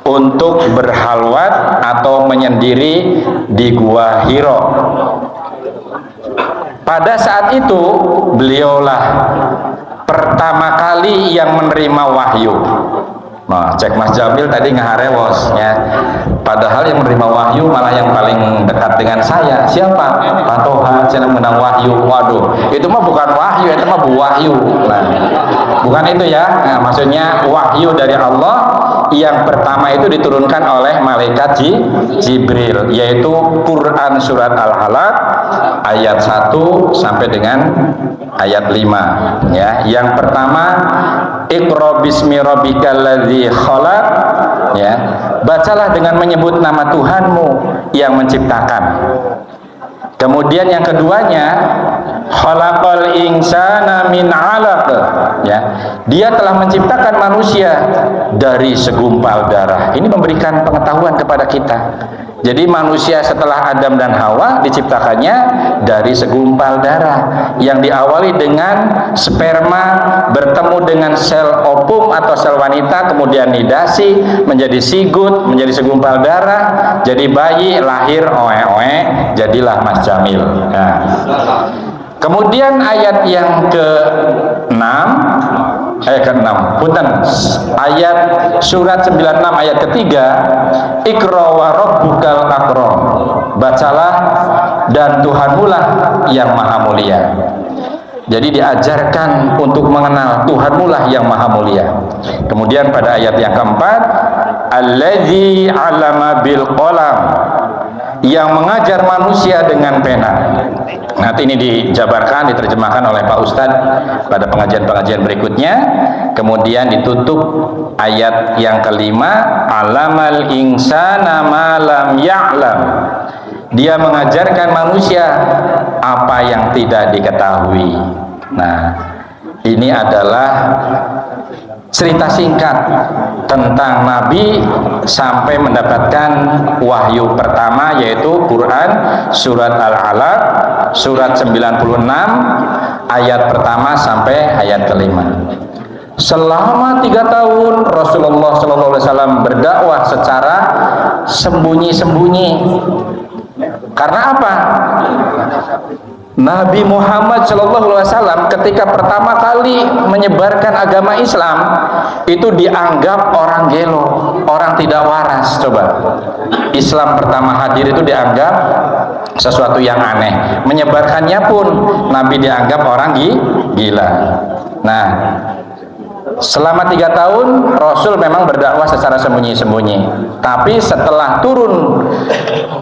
untuk berhalwat atau menyendiri di Gua Hiro. Pada saat itu beliaulah pertama kali yang menerima wahyu. Nah, cek Mas Jamil tadi ngaharewos ya. Padahal yang menerima wahyu malah yang paling dekat dengan saya. Siapa? Pak Toha, saya menang wahyu. Waduh, itu mah bukan wahyu, itu mah wahyu. Nah, bukan itu ya. Nah, maksudnya wahyu dari Allah yang pertama itu diturunkan oleh malaikat Jibril, yaitu Quran surat Al-Alaq ayat 1 sampai dengan ayat 5 ya. Yang pertama, Iqra bismi rabbikal ladzi khalaq ya. Bacalah dengan menyebut nama Tuhanmu yang menciptakan. Kemudian yang keduanya, khalaqal insana min 'alaq ya. Dia telah menciptakan manusia dari segumpal darah. Ini memberikan pengetahuan kepada kita. Jadi manusia setelah Adam dan Hawa diciptakannya dari segumpal darah yang diawali dengan sperma bertemu dengan sel ovum atau sel wanita, kemudian nidasi menjadi sigut, menjadi segumpal darah, jadi bayi, lahir oe-oe, jadilah Mas Jamil. Nah, kemudian ayat yang ke-6, punten, ayat surat 96 ayat ketiga, Iqra wa rabbukal akram. Bacalah dan Tuhanmulah yang maha mulia. Jadi diajarkan untuk mengenal Tuhanmulah yang maha mulia. Kemudian pada ayat yang keempat, Alladzi 'allama bil qalam, yang mengajar manusia dengan pena. Nanti ini dijabarkan, diterjemahkan oleh Pak Ustadz pada pengajian-pengajian berikutnya. Kemudian ditutup ayat yang kelima, alamal insana ma lam ya'lam. Dia mengajarkan manusia apa yang tidak diketahui. Nah, ini adalah cerita singkat tentang Nabi sampai mendapatkan wahyu pertama, yaitu Quran surat Al-Alaq surat 96 ayat pertama sampai ayat kelima. Selama 3 tahun Rasulullah SAW berdakwah secara sembunyi-sembunyi. Karena apa? Nabi Muhammad SAW ketika pertama kali menyebarkan agama Islam itu dianggap orang gelo, orang tidak waras. Coba, Islam pertama hadir itu dianggap sesuatu yang aneh. Menyebarkannya pun Nabi dianggap orang gila. Nah, selama 3 tahun Rasul memang berdakwah secara sembunyi-sembunyi. Tapi setelah turun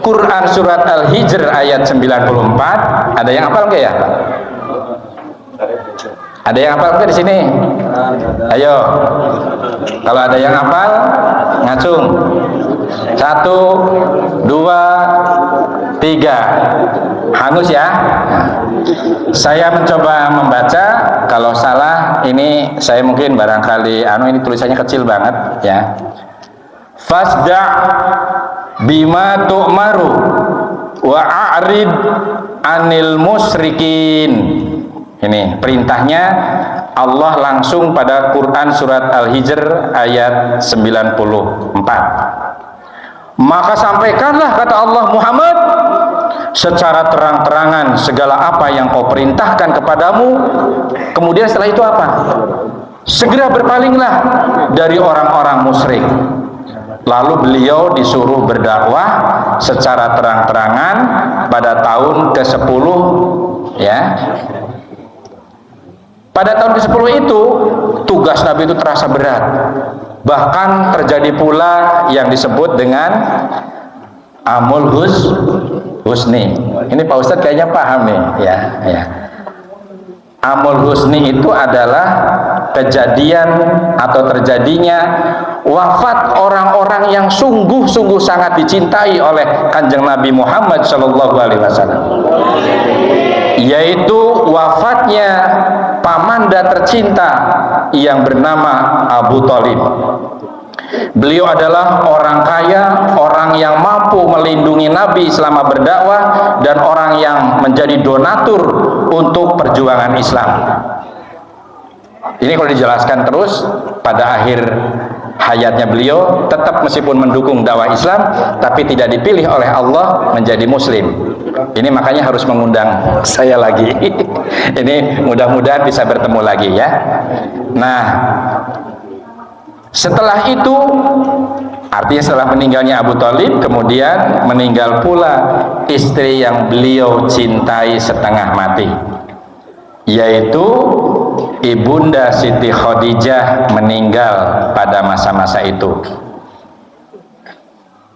Quran surat Al-Hijr ayat 94, ada yang hafal enggak ya? Ada yang hafal enggak di sini? Ayo. Kalau ada yang hafal, ngacung. 1, 2, 3. Hangus ya. Saya mencoba membaca, kalau salah ini saya mungkin barangkali ini tulisannya kecil banget ya. Fasda' bima tu'maru wa a'rid anil musyrikin. Ini perintahnya Allah langsung pada Quran surat Al-Hijr ayat 94. Maka sampaikanlah, kata Allah, Muhammad, secara terang-terangan segala apa yang kau perintahkan kepadamu. Kemudian setelah itu apa? Segera berpalinglah dari orang-orang musyrik. Lalu beliau disuruh berdakwah secara terang-terangan pada tahun ke-10 ya. Pada tahun ke-10 itu tugas Nabi itu terasa berat. Bahkan terjadi pula yang disebut dengan Amul Husni. Ini Pak Ustadz kayaknya paham nih ya. Amul husni itu adalah kejadian atau terjadinya wafat orang-orang yang sungguh-sungguh sangat dicintai oleh Kanjeng Nabi Muhammad SAW, yaitu wafatnya pamanda tercinta yang bernama Abu Thalib. Beliau adalah orang kaya, orang yang mampu melindungi Nabi selama berdakwah, dan orang yang menjadi donatur untuk perjuangan Islam. Ini kalau dijelaskan terus, pada akhir hayatnya beliau tetap meskipun mendukung dakwah Islam, tapi tidak dipilih oleh Allah menjadi Muslim. Ini makanya harus mengundang saya lagi. Ini mudah-mudahan bisa bertemu lagi ya. Nah, setelah itu, artinya setelah meninggalnya Abu Thalib, kemudian meninggal pula istri yang beliau cintai setengah mati, yaitu Ibunda Siti Khadijah, meninggal pada masa-masa itu.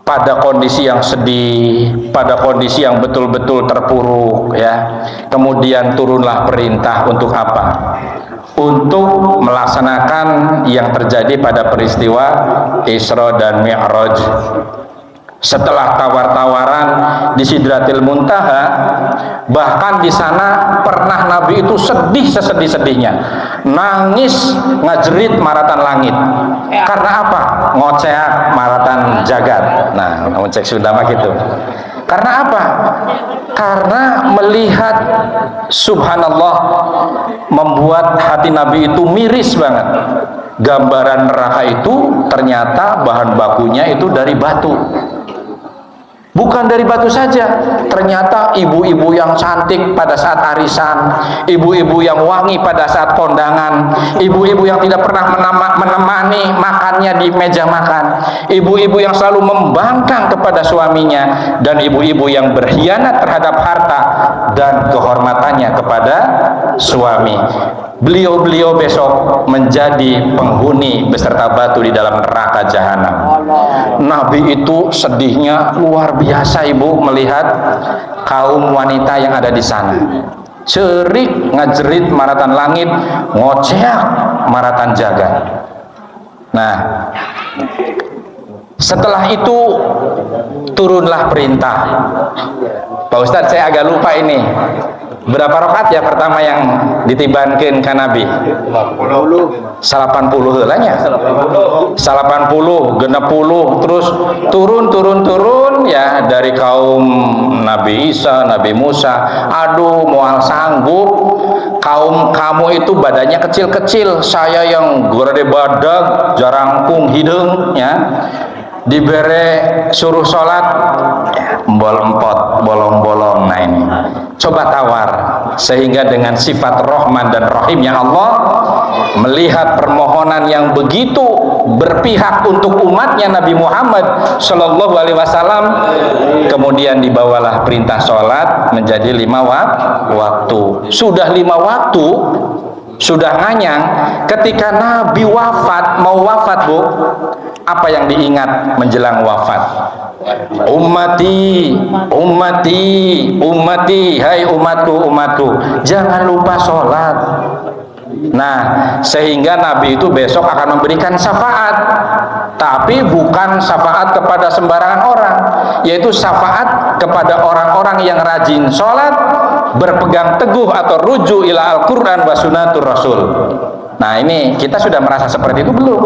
Pada kondisi yang sedih, pada kondisi yang betul-betul terpuruk ya. Kemudian turunlah perintah untuk apa? Untuk melaksanakan yang terjadi pada peristiwa Isra dan Mi'raj. Setelah tawar-tawaran di Sidratil Muntaha, bahkan di sana pernah Nabi itu sedih sesedih-sedihnya, nangis ngajerit maratan langit. Karena apa? Ngoceak maratan jagat. Nah, ngecek Sunda mah gitu. Karena apa? Karena melihat, subhanallah, membuat hati Nabi itu miris banget. Gambaran neraka itu ternyata bahan bakunya itu dari batu. Bukan dari batu saja, ternyata ibu-ibu yang cantik pada saat arisan, ibu-ibu yang wangi pada saat kondangan, ibu-ibu yang tidak pernah menemani makannya di meja makan, ibu-ibu yang selalu membangkang kepada suaminya, dan ibu-ibu yang berkhianat terhadap harta dan kehormatannya kepada suami. Beliau-beliau besok menjadi penghuni beserta batu di dalam neraka jahanam. Nabi itu sedihnya luar biasa, ibu, melihat kaum wanita yang ada di sana. Cerik ngajerit maratan langit, ngoceak maratan jagat. Nah, setelah itu turunlah perintah. Pak Ustadz, saya agak lupa ini. Berapa rakaat ya pertama yang ditibankan ke Nabi? 80 helanya. 80, 60, terus turun ya dari kaum Nabi Isa, Nabi Musa. Aduh, moal sanggup. Kaum kamu itu badannya kecil-kecil, saya yang gede badag, jarangkung hidung ya. Dibere suruh sholat empot bolong-bolong. Nah ini coba tawar, sehingga dengan sifat Rahman dan Rahimnya Allah, melihat permohonan yang begitu berpihak untuk umatnya Nabi Muhammad Shallallahu Alaihi Wasallam, kemudian dibawalah perintah sholat menjadi 5 waktu. Sudah 5 waktu, sudah nganyang. Ketika Nabi wafat, mau wafat, Bu, apa yang diingat menjelang wafat? Ummati, ummati, ummati, hai umatku, umatku, jangan lupa sholat. Nah, sehingga Nabi itu besok akan memberikan syafaat, tapi bukan syafaat kepada sembarangan orang, yaitu syafaat kepada orang-orang yang rajin sholat, berpegang teguh atau rujuk ila Al-Quran wa sunnatur Rasul. Nah, ini kita sudah merasa seperti itu belum?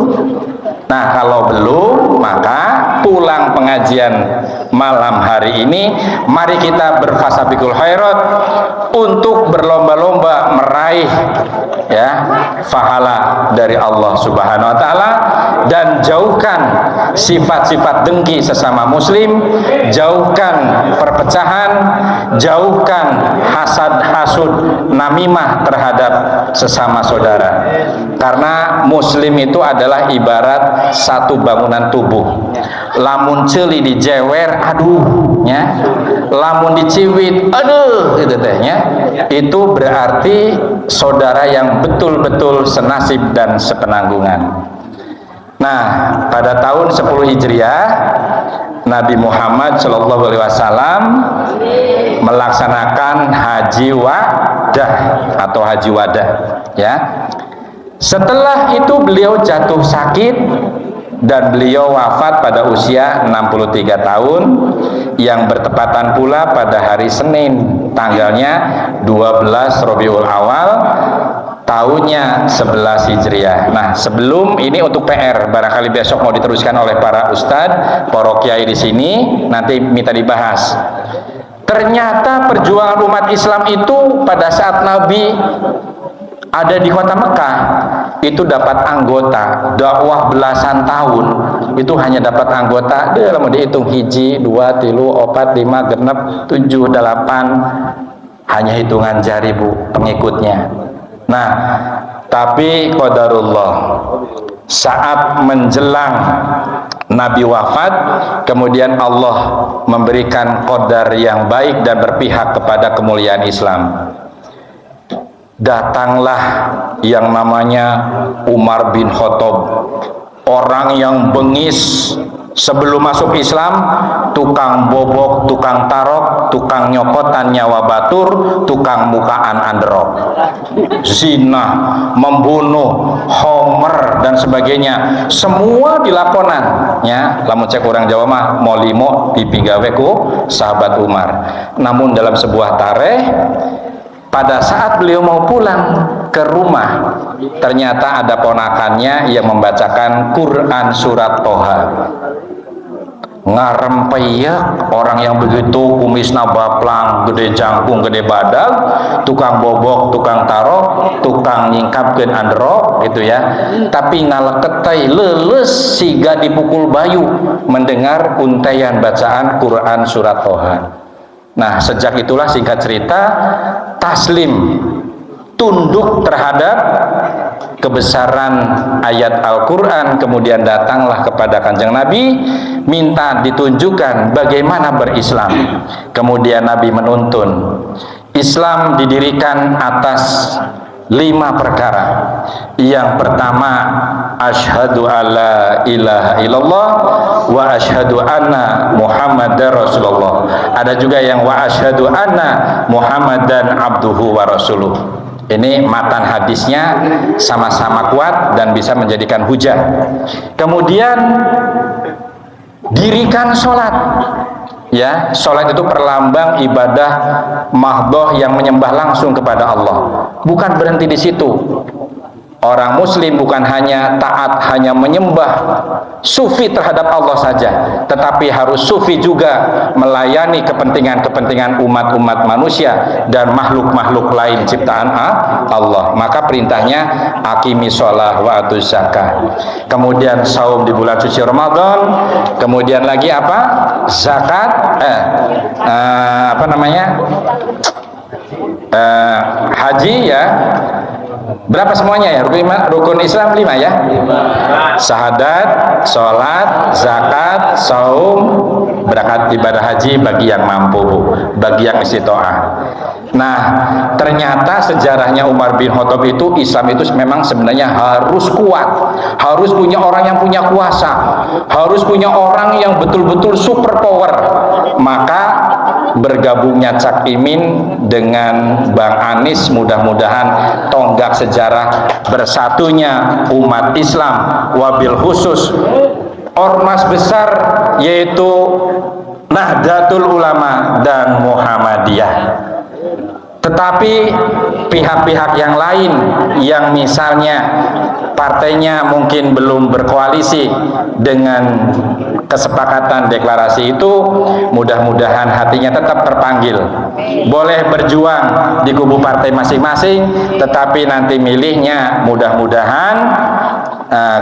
Nah, kalau belum, maka pulang pengajian malam hari ini, mari kita berfasabiqul khairat untuk berlomba-lomba meraih ya pahala dari Allah Subhanahu wa taala, dan jauhkan sifat-sifat dengki sesama muslim, jauhkan perpecahan, jauhkan hasad, hasud, namimah terhadap sesama saudara. Karena muslim itu adalah ibarat satu bangunan tubuh. Lamun celi dijewer, aduh ya, lamun diciwit, aduh, gitu tehnya. Itu berarti saudara yang betul-betul senasib dan sepenanggungan. Nah, pada tahun 10 Hijriah Nabi Muhammad Shallallahu Alaihi Wasallam melaksanakan haji wadah atau haji wadah, ya. Setelah itu beliau jatuh sakit dan beliau wafat pada usia 63 tahun yang bertepatan pula pada hari Senin tanggalnya 12 Rabiul Awal tahunnya 11 Hijriah. Nah, sebelum ini untuk PR, barangkali besok mau diteruskan oleh para ustadz, para kiai di sini, nanti minta dibahas. Ternyata perjuangan umat Islam itu pada saat Nabi ada di kota Mekah itu dapat anggota dakwah belasan tahun, itu hanya dapat anggota dalam dihitung 1, 2, 3, 4, 5, genep, 7, 8, hanya hitungan jari bu pengikutnya. Nah, tapi qadarullah saat menjelang Nabi wafat, kemudian Allah memberikan qadar yang baik dan berpihak kepada kemuliaan Islam. Datanglah yang namanya Umar bin Khattab, orang yang bengis sebelum masuk Islam, tukang bobok, tukang tarok, tukang nyokotan nyawa batur, tukang mukaan androk, zina, membunuh, homer dan sebagainya, semua dilakonan ya. Lamun cek orang Jawa mah molimo dipigaweku sahabat Umar. Namun dalam sebuah tareh pada saat beliau mau pulang ke rumah, ternyata ada ponakannya yang membacakan Quran surat Toha. Ngarempeyak, orang yang begitu kumisna baplang, gede jangkung, gede badak, tukang bobok, tukang tarok, tukang nyingkapkeun andro gitu ya. Tapi ngaleketai leles siga dipukul bayu mendengar untayan bacaan Quran surat Toha. Nah, sejak itulah singkat cerita taslim, tunduk terhadap kebesaran ayat Al-Quran. Kemudian datanglah kepada Kanjeng Nabi minta ditunjukkan bagaimana berislam. Kemudian Nabi menuntun Islam didirikan atas 5 perkara. Yang pertama, asyhadu alla ilaha illallah wa asyhadu anna muhammadar rasulullah. Ada juga yang wa asyhadu anna muhammadan abduhu wa rasuluh. Ini matan hadisnya sama-sama kuat dan bisa menjadikan hujah. Kemudian dirikan sholat. Ya, sholat itu perlambang ibadah mahdoh yang menyembah langsung kepada Allah. Bukan berhenti di situ. Orang muslim bukan hanya taat, hanya menyembah sufi terhadap Allah saja, tetapi harus sufi juga melayani kepentingan-kepentingan umat-umat manusia dan makhluk-makhluk lain ciptaan Allah. Maka perintahnya aqimi sholah wa atuz zakah. Kemudian saum di bulan suci Ramadan. Kemudian lagi apa? Zakat. Haji ya. Berapa semuanya ya? Rukun Islam 5 ya? 5. Syahadat, sholat, zakat, saum, berangkat ibadah haji bagi yang mampu, bagi yang istitoah. Nah, ternyata sejarahnya Umar bin Khattab itu, Islam itu memang sebenarnya harus kuat, harus punya orang yang punya kuasa, harus punya orang yang betul-betul super power. Maka bergabungnya Cak Imin dengan Bang Anies, mudah-mudahan tonggak sejarah bersatunya umat Islam, wabil khusus ormas besar yaitu Nahdlatul Ulama dan Muhammadiyah. Tetapi pihak-pihak yang lain yang misalnya partainya mungkin belum berkoalisi dengan kesepakatan deklarasi itu, mudah-mudahan hatinya tetap terpanggil. Boleh berjuang di kubu partai masing-masing, tetapi nanti milihnya mudah-mudahan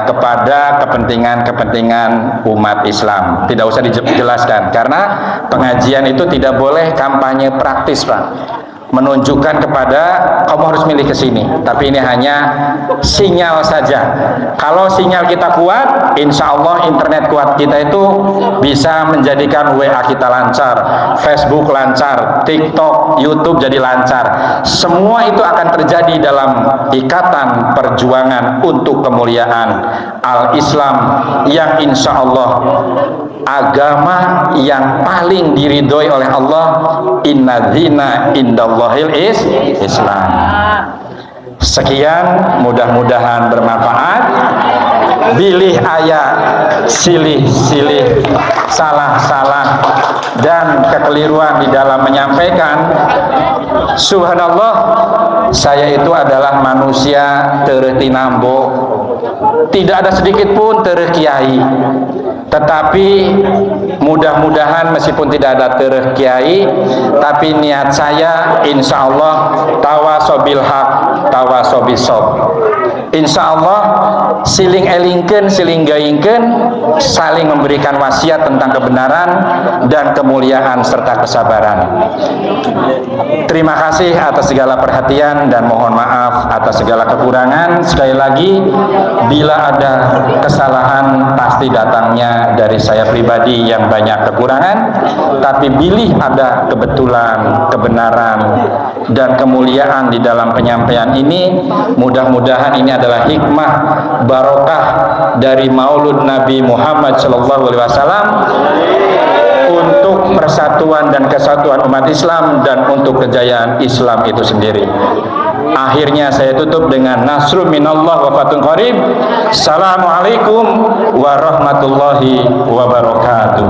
kepada kepentingan umat Islam. Tidak usah dijelaskan, karena pengajian itu tidak boleh kampanye praktis, Pak. menunjukkan kepada kamu harus milih ke sini, tapi ini hanya sinyal saja. Kalau sinyal kita kuat, insya Allah internet kuat kita itu bisa menjadikan WA kita lancar, Facebook lancar, TikTok, YouTube jadi lancar. Semua itu akan terjadi dalam ikatan perjuangan untuk kemuliaan al-Islam yang insya Allah agama yang paling diridhoi oleh Allah. Inna dzina indallahil Islam. Sekian, mudah-mudahan bermanfaat. Bilih ayat, silih-silih, salah-salah dan kekeliruan di dalam menyampaikan. Subhanallah, saya itu adalah manusia teu tinambo, tidak ada sedikit pun teu kiai. Tetapi mudah-mudahan meskipun tidak ada teu kiai, tapi niat saya insya Allah tawasobil haq, tawasobis sob. Insya Allah siling elingkeun, siling gaingkeun, saling memberikan wasiat tentang kebenaran dan kemuliaan serta kesabaran. Terima kasih atas segala perhatian dan mohon maaf atas segala kekurangan. Sekali lagi, bila ada kesalahan pasti datangnya dari saya pribadi yang banyak kekurangan, tapi bilih ada kebetulan, kebenaran dan kemuliaan di dalam penyampaian ini. Mudah-mudahan ini adalah hikmah barokah dari Maulud Nabi Muhammad SAW untuk persatuan dan kesatuan umat Islam dan untuk kejayaan Islam itu sendiri. Akhirnya saya tutup dengan nasrun minallah wa fatun qarib. Assalamualaikum warahmatullahi wabarakatuh.